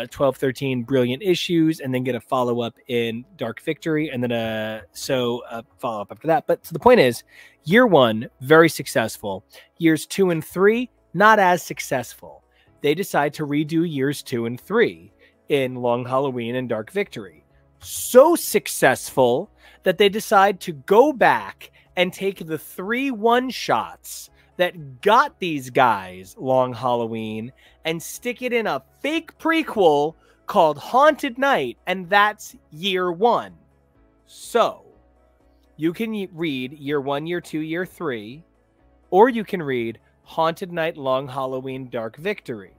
12, 13 brilliant issues and then get a follow-up in Dark Victory and then a follow-up after that. But so the point is, Year One, very successful. Years 2 and 3, not as successful. They decide to redo Years 2 and 3 in Long Halloween and Dark Victory. So successful that they decide to go back and take the 3 one-shots that got these guys Long Halloween and stick it in a fake prequel called Haunted Night, and that's Year One. So you can read Year One, Year Two, Year Three, or you can read Haunted Night, Long Halloween, Dark Victory.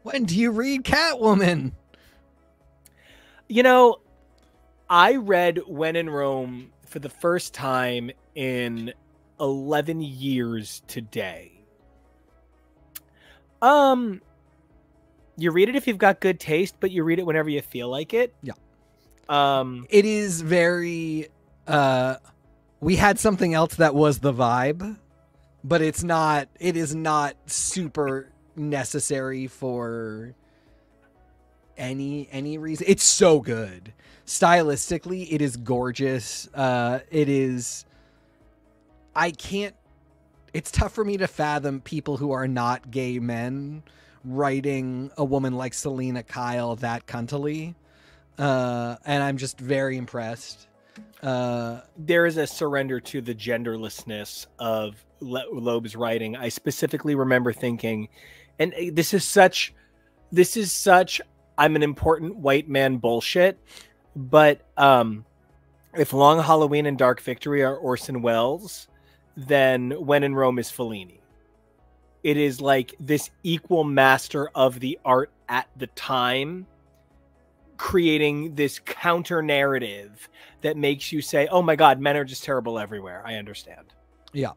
When do you read Catwoman? You know, I read When in Rome for the first time in 11 years today. You read it if you've got good taste, but you read it whenever you feel like it. Yeah. It is very we had something else that was the vibe, but it is not super necessary for any reason. It's so good. Stylistically, it is gorgeous. It's tough for me to fathom people who are not gay men writing a woman like Selena Kyle that cuntily. And I'm just very impressed. There is a surrender to the genderlessness of Loeb's writing. I specifically remember thinking, and this is such this is such I'm an important white man bullshit, but if Long Halloween and Dark Victory are Orson Welles, then When in Rome is Fellini. It is like this equal master of the art at the time, creating this counter narrative that makes you say, oh my God, men are just terrible everywhere. I understand. Yeah.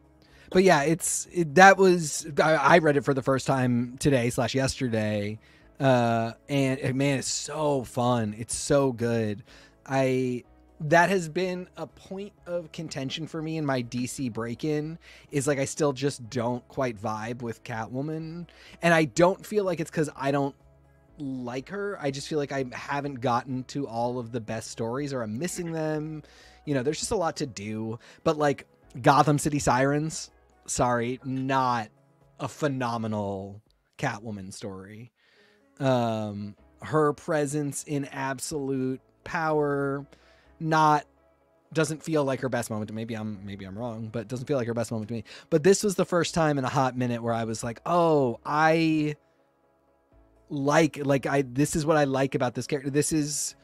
But yeah, I read it for the first time today/yesterday. And man, it's so fun. It's so good. That has been a point of contention for me in my DC break-in, is like I still just don't quite vibe with Catwoman. And I don't feel like it's because I don't like her. I just feel like I haven't gotten to all of the best stories, or I'm missing them. You know, there's just a lot to do. But like Gotham City Sirens, sorry, not a phenomenal Catwoman story. Her presence in absolute power doesn't feel like her best moment. Maybe I'm wrong, but it doesn't feel like her best moment to me. But this was the first time in a hot minute where I was like, oh, this is what I like about this character. This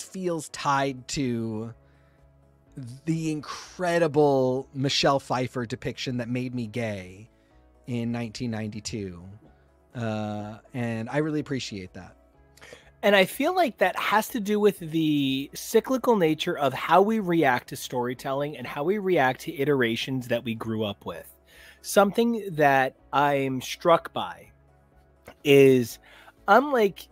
feels tied to the incredible Michelle Pfeiffer depiction that made me gay in 1992. And I really appreciate that. And I feel like that has to do with the cyclical nature of how we react to storytelling and how we react to iterations that we grew up with. Something that I'm struck by is, unlike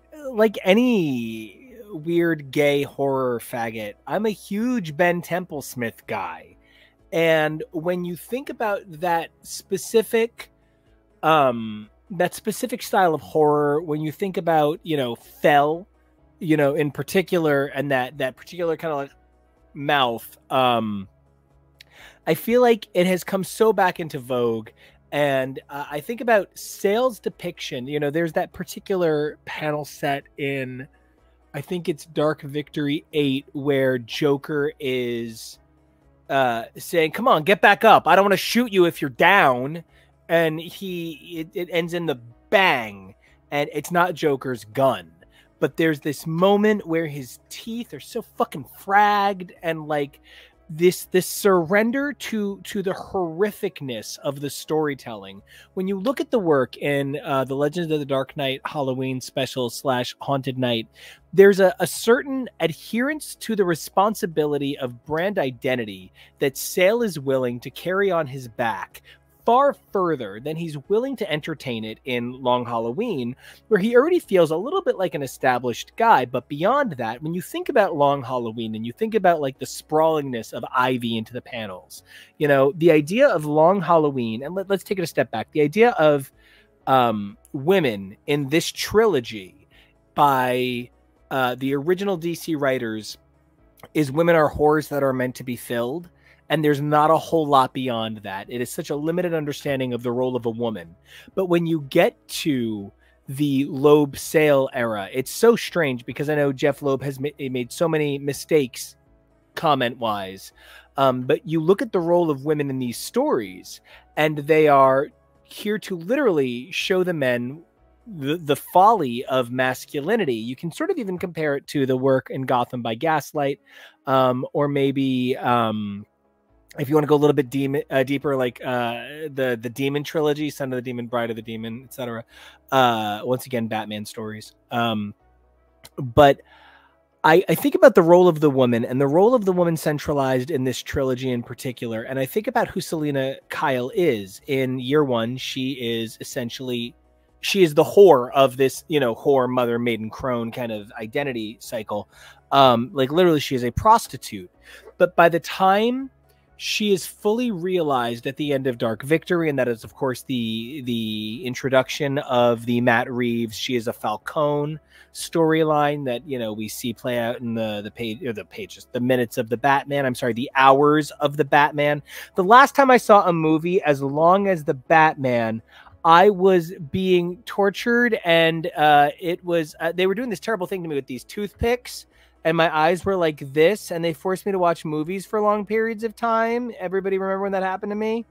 any weird gay horror faggot, I'm a huge Ben Templesmith guy. And when you think about that specific style of horror, when you think about, Fell, in particular, and that particular kind of like mouth, I feel like it has come so back into vogue. And I think about Sale's depiction. There's that particular panel set in, I think it's Dark Victory 8, where Joker is saying, come on, get back up. I don't want to shoot you if you're down. And it ends in the bang, and it's not Joker's gun. But there's this moment where his teeth are so fucking fragged, and like this surrender to the horrificness of the storytelling. When you look at the work in the Legends of the Dark Knight Halloween special / Haunted Night, there's a certain adherence to the responsibility of brand identity that Sale is willing to carry on his back far further than he's willing to entertain it in Long Halloween, where he already feels a little bit like an established guy. But beyond that, when you think about Long Halloween and you think about like the sprawlingness of Ivy into the panels, the idea of Long Halloween, and let's take it a step back, the idea of women in this trilogy by the original DC writers is women are whores that are meant to be filled. And there's not a whole lot beyond that. It is such a limited understanding of the role of a woman. But when you get to the Loeb Sale era, it's so strange, because I know Jeff Loeb has made so many mistakes comment-wise. But you look at the role of women in these stories, and they are here to literally show the men the folly of masculinity. You can sort of even compare it to the work in Gotham by Gaslight, or maybe... if you want to go a little bit deeper, like the Demon trilogy, Son of the Demon, Bride of the Demon, etc. Once again, Batman stories. But I think about the role of the woman, and the role of the woman centralized in this trilogy in particular. And I think about who Selina Kyle is. In year one, she is the whore of this, whore, mother, maiden, crone kind of identity cycle. Like literally, she is a prostitute. But by the time she is fully realized at the end of Dark Victory, and that is, of course, the introduction of the Matt Reeves "She is a Falcone" storyline that we see play out in the minutes of the Batman. I'm sorry, the hours of the Batman. The last time I saw a movie as long as the Batman, I was being tortured, and it was they were doing this terrible thing to me with these toothpicks. And my eyes were like this, and they forced me to watch movies for long periods of time. Everybody remember when that happened to me?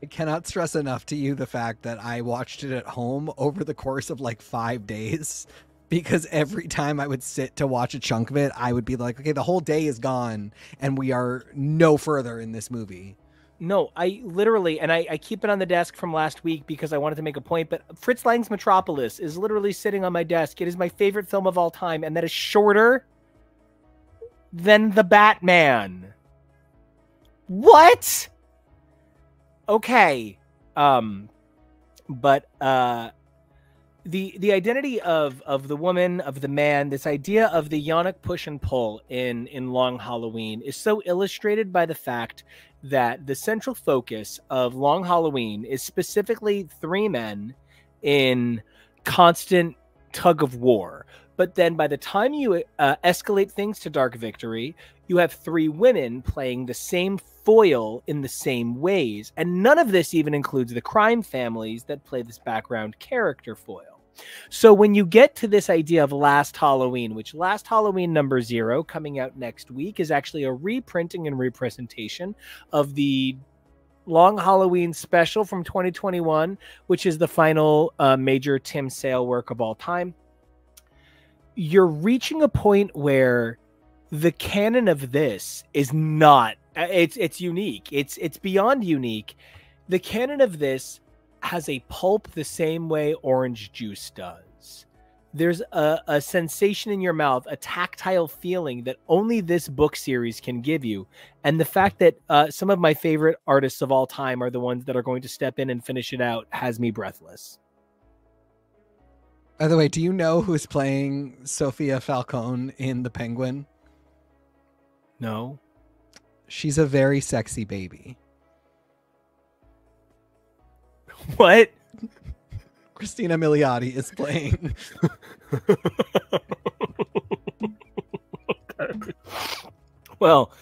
I cannot stress enough to you the fact that I watched it at home over the course of like 5 days, because every time I would sit to watch a chunk of it, I would be like, okay, the whole day is gone and we are no further in this movie. No, I literally, and I keep it on the desk from last week because I wanted to make a point, but Fritz Lang's Metropolis is literally sitting on my desk. It is my favorite film of all time, and that is shorter than The Batman. What? Okay. But the identity of the woman, of the man, this idea of the yonic push and pull in Long Halloween is so illustrated by the fact that the central focus of Long Halloween is specifically 3 men in constant tug of war. But then by the time you escalate things to Dark Victory, you have 3 women playing the same foil in the same ways. And none of this even includes the crime families that play this background character foil. So when you get to this idea of Last Halloween, which Last Halloween number 0 coming out next week is actually a reprinting and representation of the Long Halloween special from 2021, which is the final major Tim Sale work of all time. You're reaching a point where the canon of this is not, it's unique. It's beyond unique. The canon of this has a pulp the same way orange juice does. There's a sensation in your mouth, a tactile feeling that only this book series can give you. And the fact that some of my favorite artists of all time are the ones that are going to step in and finish it out has me breathless. By the way, do you know who's playing Sophia Falcone in The Penguin? No. She's a very sexy baby. What? Christina Milioti is playing. Well,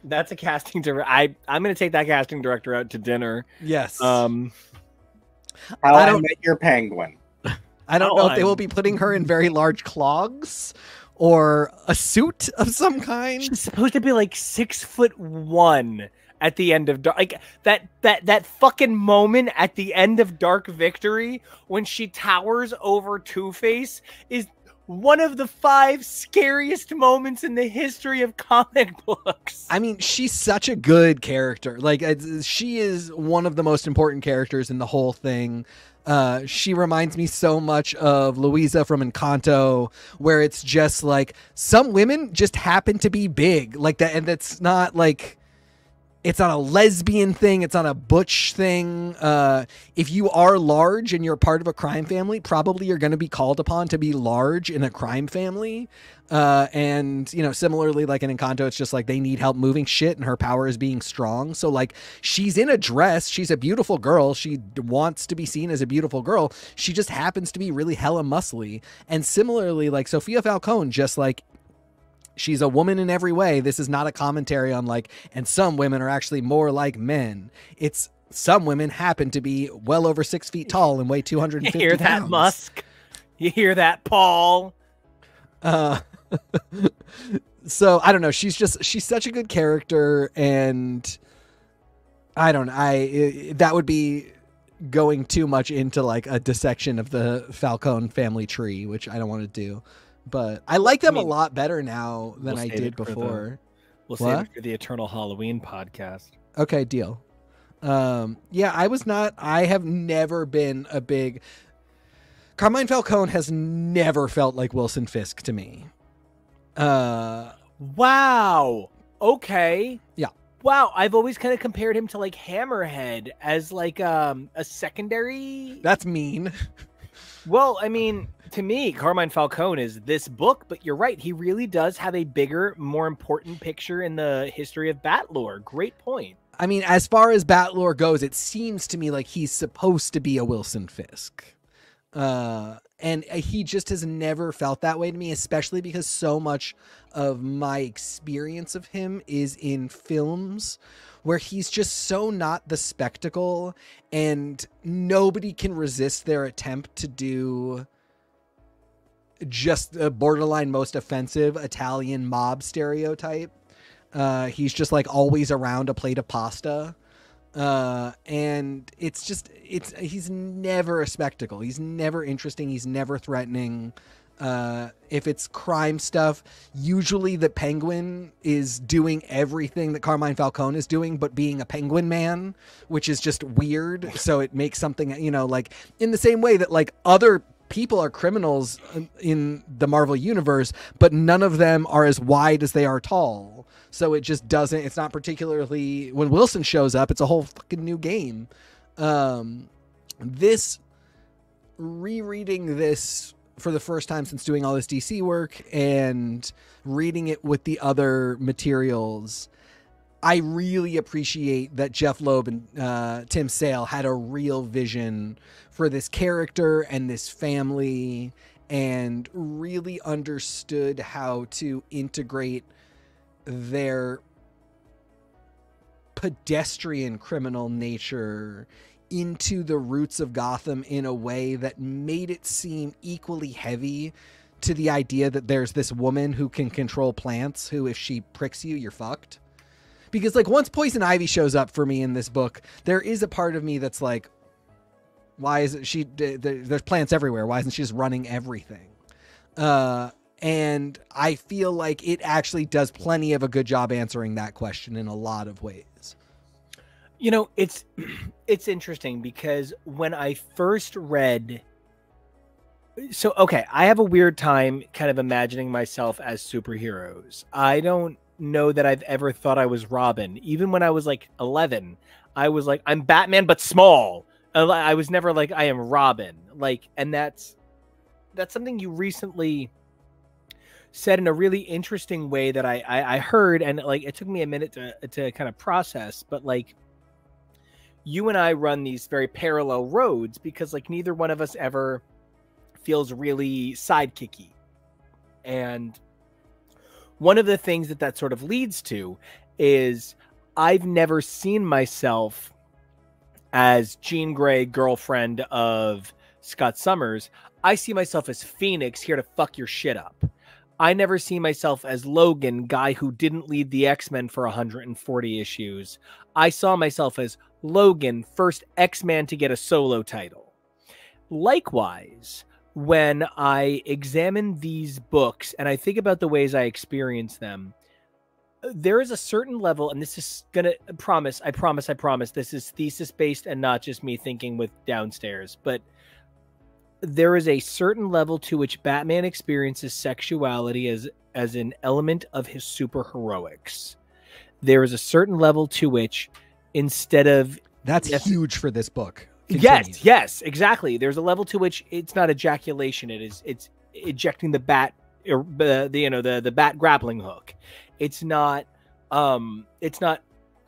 that's a casting director. I'm going to take that casting director out to dinner. Yes. How I Met Your Penguin. I don't know if they will be putting her in very large clogs or a suit of some kind. She's supposed to be like 6'1" at the end of like that fucking moment at the end of Dark Victory when she towers over Two-Face is one of the 5 scariest moments in the history of comic books. I mean, she's such a good character. Like, she is one of the most important characters in the whole thing. She reminds me so much of Louisa from Encanto, where it's just like some women just happen to be big like that. And that's not like, it's not a lesbian thing. It's not a butch thing. If you are large and you're part of a crime family, probably you're going to be called upon to be large in a crime family. And, you know, similarly, like in Encanto, it's just like they need help moving shit and her power is being strong. So like she's in a dress. She's a beautiful girl. She wants to be seen as a beautiful girl. She just happens to be really hella muscly. And similarly, like Sophia Falcone, just like, she's a woman in every way. This is not a commentary on like, and some women are actually more like men. It's some women happen to be well over 6 feet tall and weigh 250 You hear pounds. that, Musk? You hear that, Paul? So I don't know. She's such a good character, and I don't know. That would be going too much into like a dissection of the Falcone family tree, which I don't want to do. But I like them a lot better now than I did before. We'll save it for the Eternal Halloween podcast. Okay, deal. Yeah, I have never been a big... Carmine Falcone has never felt like Wilson Fisk to me. Wow. Okay. Yeah. Wow, I've always kind of compared him to like Hammerhead as like a secondary... That's mean. Well, I mean, to me, Carmine Falcone is this book, but you're right. He really does have a bigger, more important picture in the history of bat lore. Great point. I mean, as far as bat lore goes, it seems to me like he's supposed to be a Wilson Fisk. And he just has never felt that way to me, especially because so much of my experience of him is in films where he's just so not the spectacle, and nobody can resist their attempt to do just a borderline most offensive Italian mob stereotype. He's just like always around a plate of pasta. And he's never a spectacle. He's never interesting. He's never threatening. If it's crime stuff, usually the Penguin is doing everything that Carmine Falcone is doing, but being a Penguin man, which is just weird. So it makes something, like in the same way that like other people are criminals in the Marvel universe, but none of them are as wide as they are tall. So it just doesn't, it's not particularly, when Wilson shows up, it's a whole fucking new game. Rereading this for the first time since doing all this DC work and reading it with the other materials, I really appreciate that Jeff Loeb and Tim Sale had a real vision for this character and this family and really understood how to integrate their pedestrian criminal nature into the roots of Gotham in a way that made it seem equally heavy to the idea that there's this woman who can control plants who, if she pricks you, you're fucked. Because like once Poison Ivy shows up for me in this book, there is a part of me that's like, why is it there's plants everywhere. Why isn't she just running everything? And I feel like it actually does plenty of a good job answering that question in a lot of ways. It's interesting because when I first read, I have a weird time kind of imagining myself as superheroes. I don't know that I've ever thought I was Robin. Even when I was like 11, I was like, I'm Batman, but small. I was never like, I am Robin. Like, and that's something you recently said in a really interesting way that I heard, and like it took me a minute to kind of process, but like you and I run these very parallel roads because like neither one of us ever feels really sidekicky. And one of the things that sort of leads to is I've never seen myself as Jean Grey, girlfriend of Scott Summers. I see myself as Phoenix, here to fuck your shit up. I never see myself as Logan, guy who didn't lead the X-Men for 140 issues. I saw myself as Logan, first X-Man to get a solo title. Likewise, when I examine these books and I think about the ways I experience them, there is a certain level, and this is gonna I promise, this is thesis based and not just me thinking with downstairs, but there is a certain level to which Batman experiences sexuality as an element of his superheroics. There is a certain level to which, instead of that's huge for this book. Continue. Yes, exactly. There's a level to which it's not ejaculation; it's ejecting the bat, or the bat grappling hook. It's not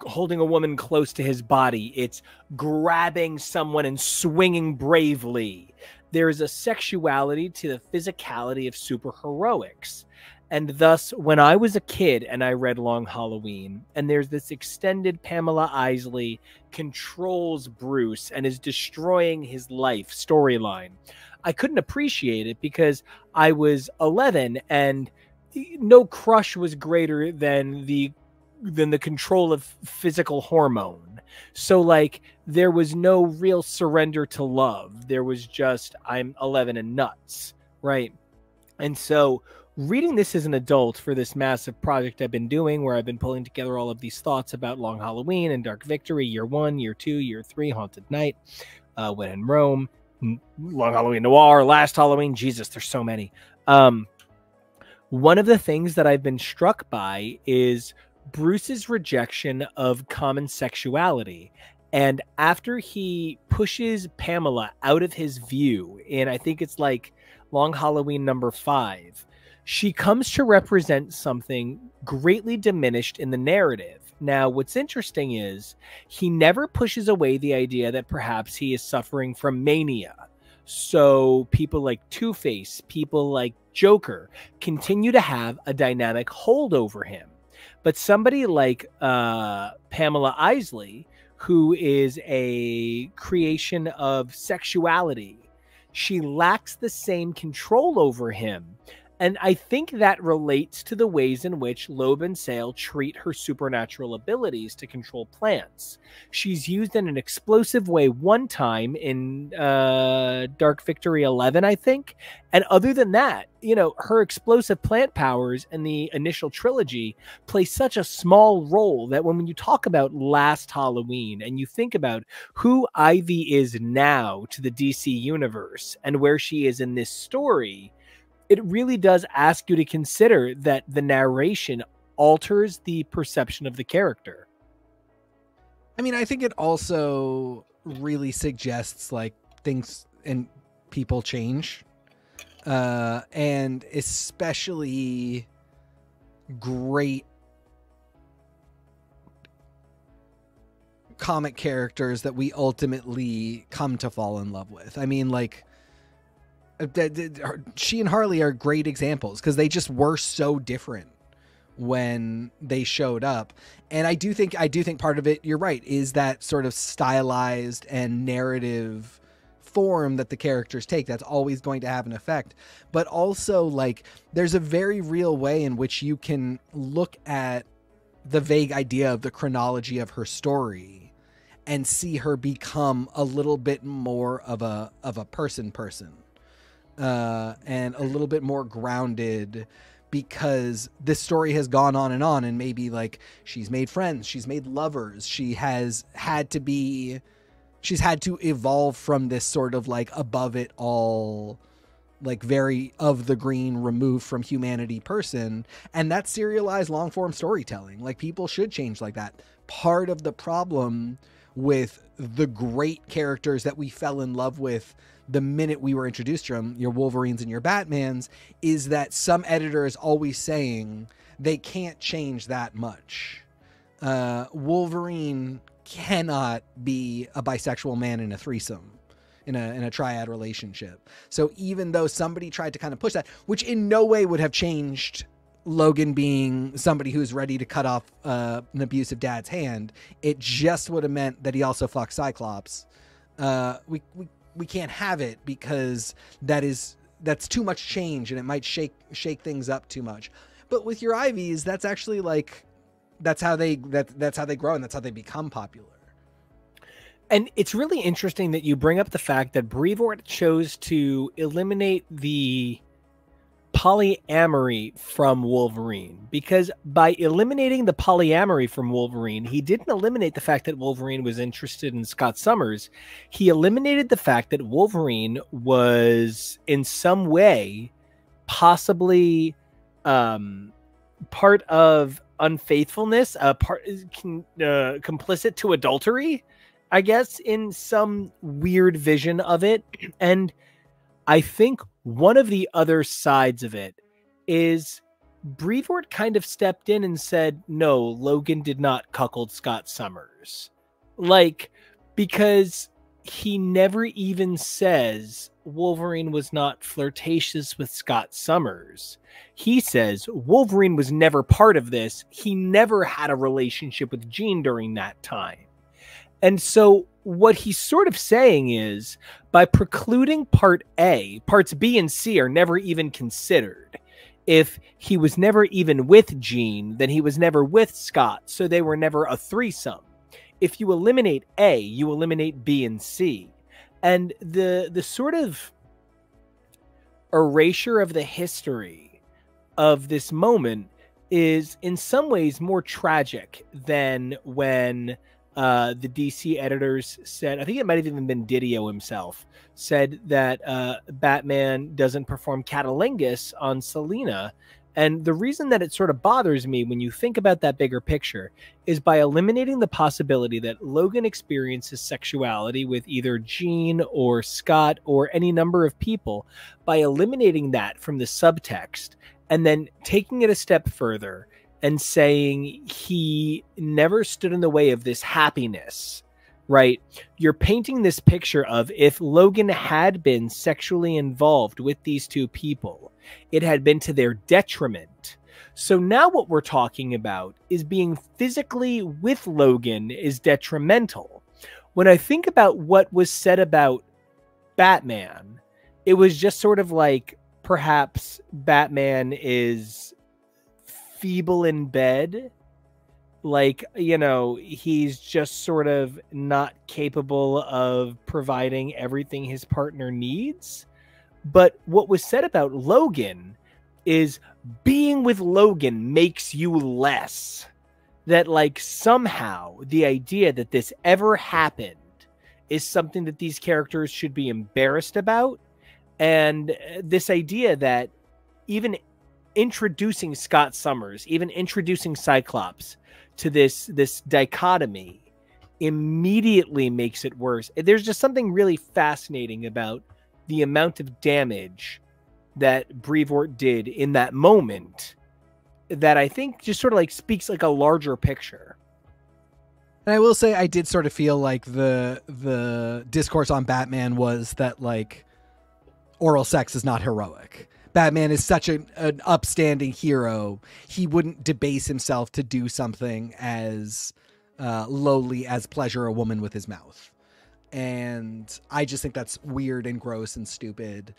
holding a woman close to his body. It's grabbing someone and swinging bravely. There is a sexuality to the physicality of superheroics. And thus, when I was a kid and I read Long Halloween, and there's this extended Pamela Isley controls Bruce and is destroying his life storyline, I couldn't appreciate it because I was 11 and no crush was greater than the control of physical hormone. So like there was no real surrender to love. There was just, I'm 11 and nuts, right? And so reading this as an adult for this massive project I've been doing, where I've been pulling together all of these thoughts about Long Halloween and Dark Victory, year 1, year 2, year 3, Haunted Night, When in Rome, Long Halloween Noir, Last Halloween, Jesus, there's so many. One of the things that I've been struck by is Bruce's rejection of common sexuality. And after he pushes Pamela out of his view, and I think it's like Long Halloween number 5, she comes to represent something greatly diminished in the narrative. Now, what's interesting is he never pushes away the idea that perhaps he is suffering from mania. So people like Two-Face, people like Joker continue to have a dynamic hold over him. But somebody like Pamela Isley, who is a creation of sexuality, she lacks the same control over him And I think that relates to the ways in which Loeb and Sale treat her supernatural abilities to control plants. She's used in an explosive way one time in Dark Victory 11, I think. And other than that, you know, her explosive plant powers in the initial trilogy play such a small role that when you talk about last Halloween and you think about who Ivy is now to the DC universe and where she is in this story, it really does ask you to consider that the narration alters the perception of the character. I mean, I think it also really suggests like things and people change. And especially great comic characters that we ultimately come to fall in love with. I mean, like, she and Harley are great examples because they just were so different when they showed up. And I do think part of it, you're right, is that sort of stylized and narrative form that the characters take. That's always going to have an effect. But also, like, there's a very real way in which you can look at the vague idea of the chronology of her story and see her become a little bit more of a person. And a little bit more grounded, because this story has gone on, and maybe like she's made friends, she's made lovers, she's had to evolve from this sort of like above it all, like very of the green, removed from humanity person. And that's serialized long form storytelling. Like, people should change like that. Part of the problem with the great characters that we fell in love with the minute we were introduced to them, your Wolverines and your Batmans, is that some editor is always saying they can't change that much. Wolverine cannot be a bisexual man in a threesome, in a triad relationship. So even though somebody tried to kind of push that, which in no way would have changed Logan being somebody who's ready to cut off an abusive dad's hand, it just would have meant that he also fucked Cyclops. We can't have it because that's too much change, and it might shake things up too much. But with your Ivies, that's actually like, that's how they grow, and that's how they become popular. And it's really interesting that you bring up the fact that Brevoort chose to eliminate the polyamory from Wolverine, because by eliminating the polyamory from Wolverine, he didn't eliminate the fact that Wolverine was interested in Scott Summers. He eliminated the fact that Wolverine was in some way possibly part of unfaithfulness, complicit to adultery, I guess, in some weird vision of it. And I think one of the other sides of it is Brevoort kind of stepped in and said, no, Logan did not cuckold Scott Summers. Like, because he never even says Wolverine was not flirtatious with Scott Summers. He says Wolverine was never part of this. He never had a relationship with Jean during that time. And so what he's sort of saying is, by precluding part A, parts B and C are never even considered. If he was never even with Jean, then he was never with Scott, so they were never a threesome. If you eliminate A, you eliminate B and C. And the sort of erasure of the history of this moment is in some ways more tragic than when the DC editors said, I think it might have even been Didio himself, said that Batman doesn't perform catalingus on Selina. And the reason that it sort of bothers me when you think about that bigger picture is by eliminating the possibility that Logan experiences sexuality with either Jean or Scott or any number of people, by eliminating that from the subtext and then taking it a step further and saying he never stood in the way of this happiness, right? You're painting this picture of, if Logan had been sexually involved with these two people, it had been to their detriment. So now what we're talking about is being physically with Logan is detrimental. When I think about what was said about Batman, it was just sort of like, perhaps Batman is feeble in bed. Like, you know, he's just sort of not capable of providing everything his partner needs. But what was said about Logan is being with Logan makes you less. That, like, somehow the idea that this ever happened is something that these characters should be embarrassed about. And this idea that even introducing Scott Summers, even introducing Cyclops to this dichotomy immediately makes it worse. There's just something really fascinating about the amount of damage that Brevoort did in that moment that I think just sort of like speaks like a larger picture. And I will say I did sort of feel like the discourse on Batman was that, like, oral sex is not heroic. Batman is such an upstanding hero. He wouldn't debase himself to do something as lowly as pleasure a woman with his mouth. And I just think that's weird and gross and stupid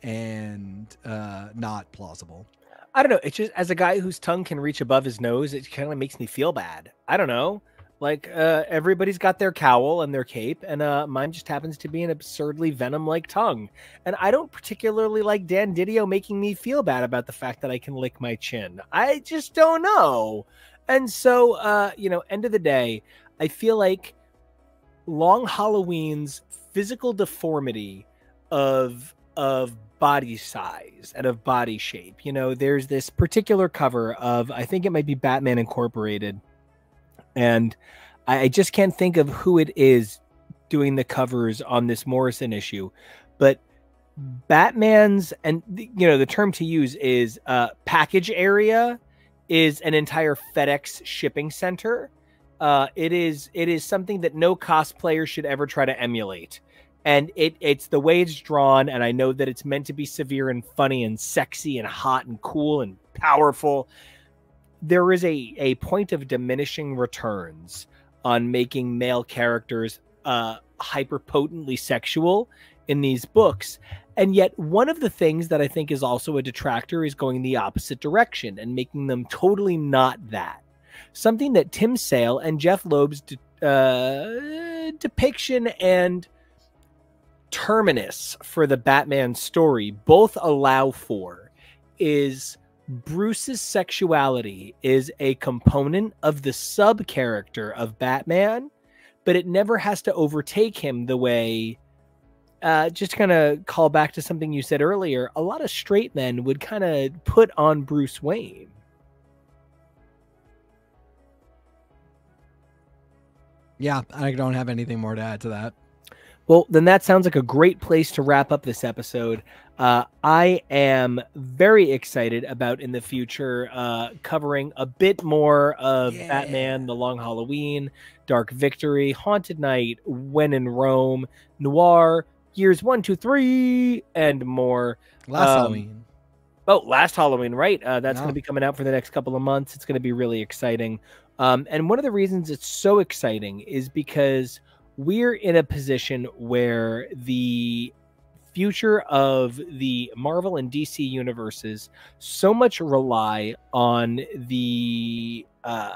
and not plausible. I don't know. It's just, as a guy whose tongue can reach above his nose, it kind of makes me feel bad. I don't know. Like, everybody's got their cowl and their cape, and mine just happens to be an absurdly Venom-like tongue. And I don't particularly like Dan Didio making me feel bad about the fact that I can lick my chin. I just don't know. And so, you know, end of the day, I feel like Long Halloween's physical deformity of body size and of body shape. You know, there's this particular cover of, I think it might be Batman Incorporated, and I just can't think of who it is doing the covers on this Morrison issue, but Batman's, and you know, the term to use is package area is an entire FedEx shipping center. It is something that no cosplayer should ever try to emulate. And it's the way it's drawn, and I know that it's meant to be severe and funny and sexy and hot and cool and powerful. There is a point of diminishing returns on making male characters hyper-potently sexual in these books. And yet one of the things that I think is also a detractor is going the opposite direction and making them totally not that. Something that Tim Sale and Jeff Loeb's depiction and terminus for the Batman story both allow for is Bruce's sexuality is a component of the sub character of Batman, but it never has to overtake him the way, just kind of call back to something you said earlier, a lot of straight men would kind of put on Bruce Wayne. Yeah, I don't have anything more to add to that. Well, then that sounds like a great place to wrap up this episode. I am very excited about in the future covering a bit more of Batman, The Long Halloween, Dark Victory, Haunted Night, When in Rome, Noir, Years 1, 2, 3, and more. Last Halloween. Oh, Last Halloween, right. That's going to be coming out for the next couple of months. It's going to be really exciting. And one of the reasons it's so exciting is because we're in a position where the future of the Marvel and DC universes so much rely on the, I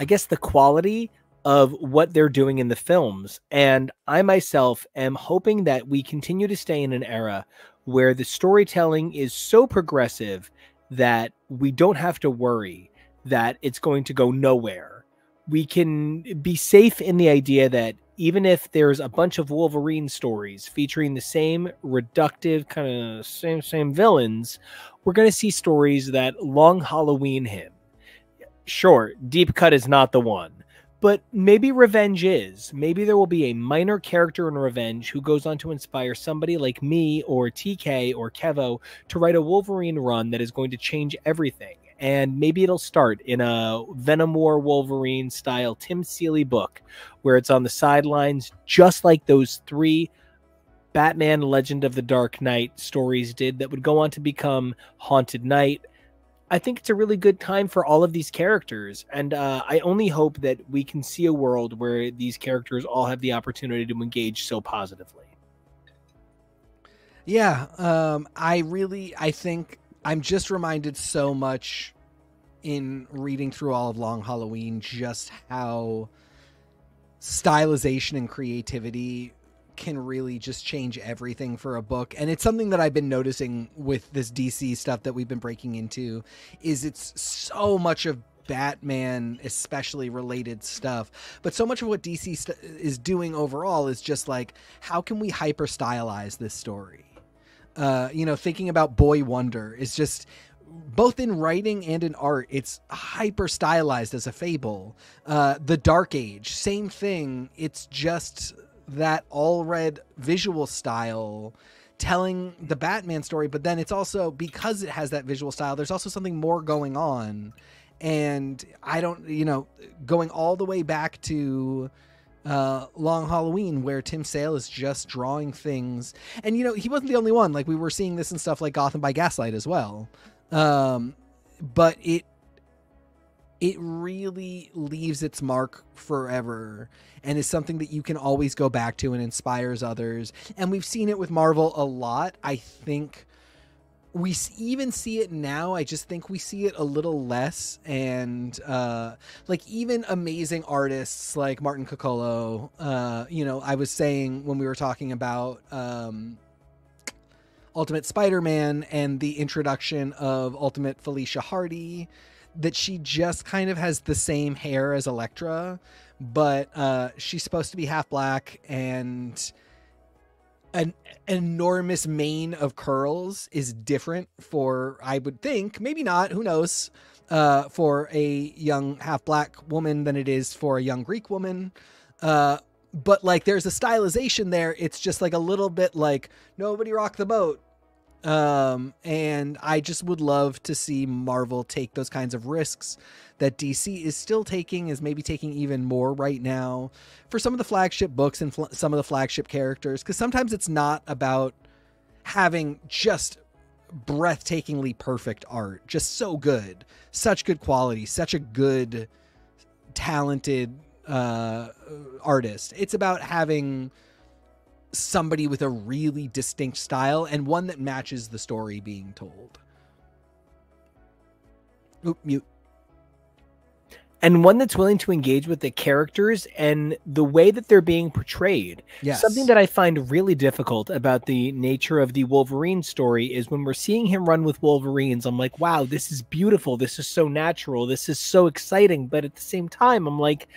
guess, the quality of what they're doing in the films. And I myself am hoping that we continue to stay in an era where the storytelling is so progressive that we don't have to worry that it's going to go nowhere. We can be safe in the idea that even if there's a bunch of Wolverine stories featuring the same reductive kind of same villains, we're going to see stories that Long Halloween him. Sure, Deep Cut is not the one, but maybe Revenge is. Maybe there will be a minor character in Revenge who goes on to inspire somebody like me or TK or Kevo to write a Wolverine run that is going to change everything. And maybe it'll start in a Venom War Wolverine style Tim Seeley book where it's on the sidelines, just like those 3 Batman Legend of the Dark Knight stories did that would go on to become Haunted Night. I think it's a really good time for all of these characters. And I only hope that we can see a world where these characters all have the opportunity to engage so positively. Yeah, I think I'm just reminded so much in reading through all of Long Halloween just how stylization and creativity can really just change everything for a book. And it's something that I've been noticing with this DC stuff that we've been breaking into, is it's so much of Batman especially related stuff, but so much of what DC is doing overall is just like, how can we hyper stylize this story? Thinking about Boy Wonder is just, both in writing and in art, it's hyper stylized as a fable. The Dark Age, same thing. It's just that all red visual style telling the Batman story, but then it's also, because it has that visual style, there's also something more going on. And I don't, going all the way back to Long Halloween, where Tim Sale is just drawing things. And, he wasn't the only one. Like, we were seeing this in stuff like Gotham by Gaslight as well. But it really leaves its mark forever and is something that you can always go back to and inspires others. And we've seen it with Marvel a lot. I think we even see it now. I just think we see it a little less. And like, even amazing artists like Martin Coccolo, I was saying when we were talking about Ultimate Spider-Man and the introduction of Ultimate Felicia Hardy, that she just kind of has the same hair as Elektra, but she's supposed to be half black, and an enormous mane of curls is different for, I would think, maybe not, who knows, for a young half black woman than it is for a young Greek woman. But like, there's a stylization there. It's just like a little bit like, nobody rock the boat. And I just would love to see Marvel take those kinds of risks that DC is still taking, is maybe taking even more right now for some of the flagship books and some of the flagship characters. Because sometimes it's not about having just breathtakingly perfect art, just so good, such good quality, such a good, talented artist. It's about having somebody with a really distinct style and one that matches the story being told. Oop, mute. And one that's willing to engage with the characters and the way that they're being portrayed. Yes. Something that I find really difficult about the nature of the Wolverine story is when we're seeing him run with Wolverines, I'm like, wow, this is beautiful. This is so natural. This is so exciting. But at the same time, I'm like,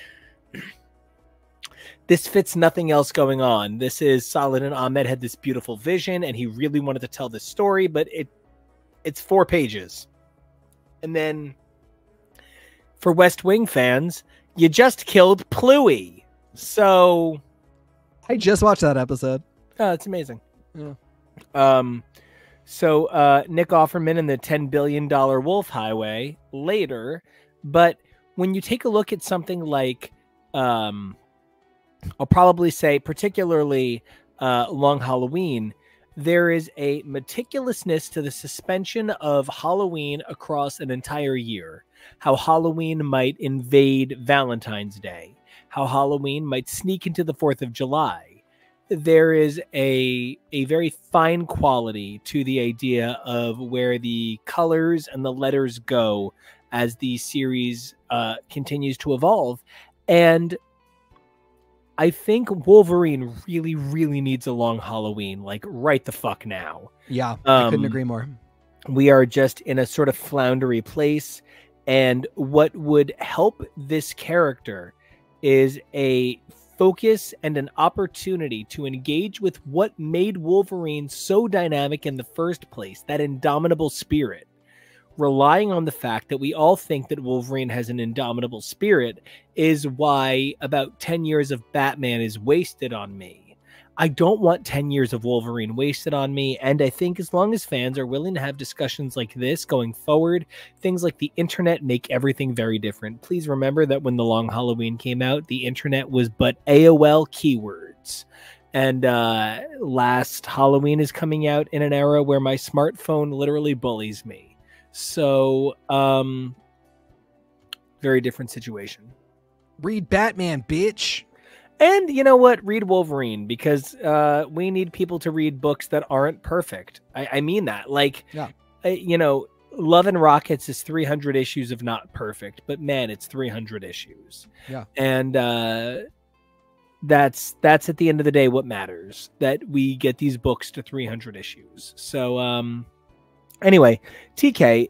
this fits nothing else going on. This is solid, and Ahmed had this beautiful vision and he really wanted to tell this story, but it's 4 pages. And then for West Wing fans, you just killed Pluie. So I just watched that episode. Oh, it's amazing. Yeah. So Nick Offerman and the $10 billion Wolf Highway later. But when you take a look at something like, I'll probably say particularly Long Halloween, there is a meticulousness to the suspension of Halloween across an entire year. How Halloween might invade Valentine's Day. How Halloween might sneak into the 4th of July. There is a very fine quality to the idea of where the colors and the letters go as the series continues to evolve. And I think Wolverine really, really needs a Long Halloween, like right the fuck now. Yeah, I couldn't agree more. We are just in a sort of floundery place. And what would help this character is a focus and an opportunity to engage with what made Wolverine so dynamic in the first place, that indomitable spirit. Relying on the fact that we all think that Wolverine has an indomitable spirit is why about 10 years of Batman is wasted on me. I don't want 10 years of Wolverine wasted on me, and I think as long as fans are willing to have discussions like this going forward, things like the internet make everything very different. Please remember that when the Long Halloween came out, the internet was but AOL keywords. And last Halloween is coming out in an era where my smartphone literally bullies me. So, very different situation. Read Batman, bitch. And you know what? Read Wolverine, because we need people to read books that aren't perfect. I mean that. Like, Yeah. You know, Love and Rockets is 300 issues of not perfect, but man, it's 300 issues. Yeah. And that's at the end of the day what matters, that we get these books to 300 issues. So anyway, TK,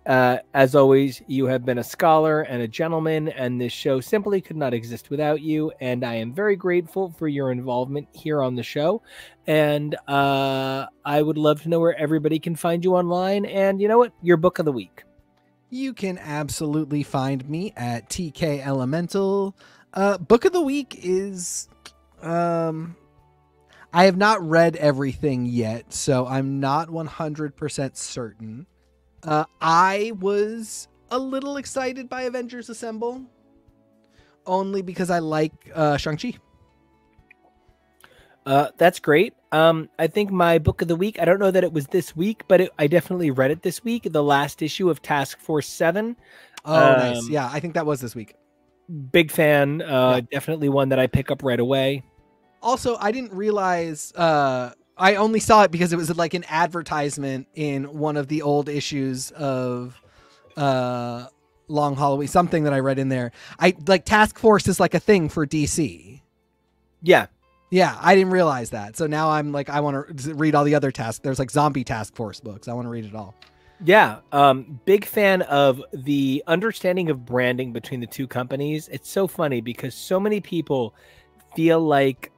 as always, you have been a scholar and a gentleman, and this show simply could not exist without you. And I am very grateful for your involvement here on the show. And I would love to know where everybody can find you online. And you know what? Your book of the week. You can absolutely find me at TK Elemental. Book of the week is... I have not read everything yet, so I'm not 100% certain. I was a little excited by Avengers Assemble, only because I like Shang-Chi. That's great. I think my book of the week, I don't know that it was this week, but I definitely read it this week. The last issue of Task Force 7. Oh, nice. Yeah, I think that was this week. Big fan. Definitely one that I pick up right away. Also, I didn't realize, I only saw it because it was like an advertisement in one of the old issues of Long Halloween, something that I read in there. Task Force is like a thing for DC. Yeah. Yeah, I didn't realize that. So now I'm like, I want to read all the other tasks. There's like zombie task force books. I want to read it all. Yeah. Big fan of the understanding of branding between the two companies. It's so funny because so many people feel like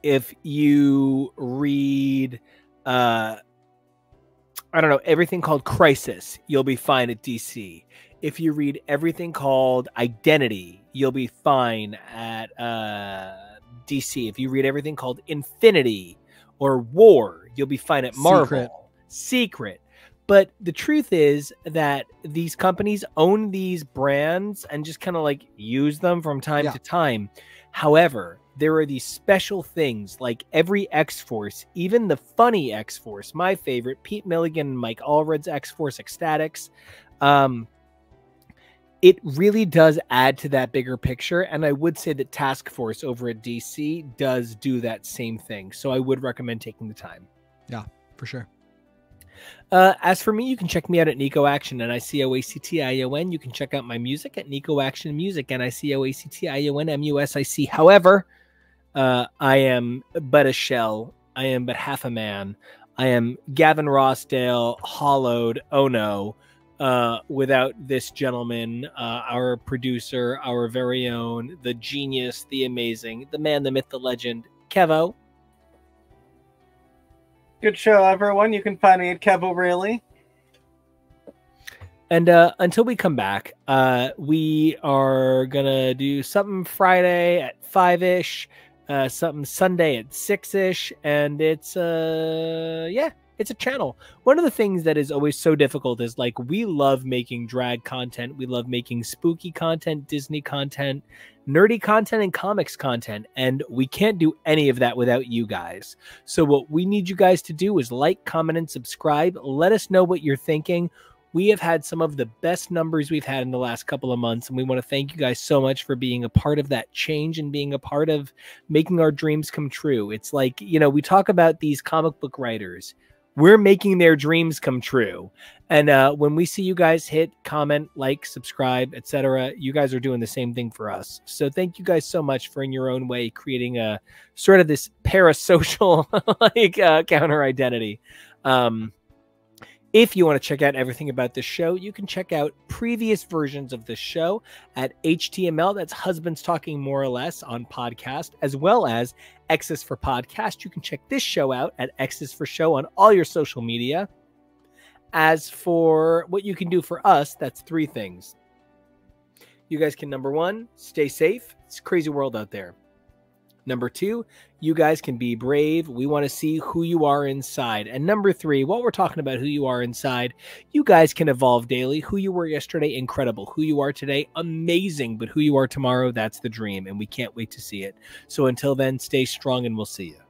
if you read I don't know, everything called Crisis, you'll be fine at DC. If you read everything called Identity, you'll be fine at DC. If you read everything called Infinity or War, you'll be fine at Marvel. Secret. But the truth is that these companies own these brands and just kind of like use them from time to time. However, there are these special things like every X-Force, even the funny X-Force, my favorite, Pete Milligan and Mike Allred's X-Force Ecstatics. It really does add to that bigger picture. And I would say that Task Force over at DC does do that same thing. So I would recommend taking the time. Yeah, for sure. As for me, you can check me out at Nico Action, NICOACTION. You can check out my music at Nico Action Music, NICOACTION MUSIC. However, I am but a shell. I am but half a man. I am Gavin Rossdale, hollowed. Oh no. Without this gentleman, our producer, our very own, the genius, the amazing, the man, the myth, the legend, Kevo. Good show, everyone. You can find me at Kevo Really. And until we come back, we are gonna do something Friday at 5-ish, something Sunday at 6-ish, and it's it's a channel. One of the things that is always so difficult is like we love making drag content, we love making spooky content, Disney content, nerdy content, and comics content, and we can't do any of that without you guys. So what we need you guys to do is like, comment, and subscribe. Let us know what you're thinking. We have had some of the best numbers we've had in the last couple of months, and we want to thank you guys so much for being a part of that change and being a part of making our dreams come true. It's like, you know, we talk about these comic book writers. We're making their dreams come true. And when we see you guys hit comment, like, subscribe, etc., you guys are doing the same thing for us. So thank you guys so much for, in your own way, creating a sort of this parasocial like counter identity. If you want to check out everything about this show, you can check out previous versions of this show at HTML. That's Husbands Talking More or Less on podcast, as well as X's for Podcast. You can check this show out at X's for Show on all your social media. As for what you can do for us, that's 3 things. You guys can, number 1, stay safe. It's a crazy world out there. Number 2, you guys can be brave. We want to see who you are inside. And number 3, while we're talking about who you are inside, you guys can evolve daily. Who you were yesterday, incredible. Who you are today, amazing. But who you are tomorrow, that's the dream. And we can't wait to see it. So until then, stay strong and we'll see you.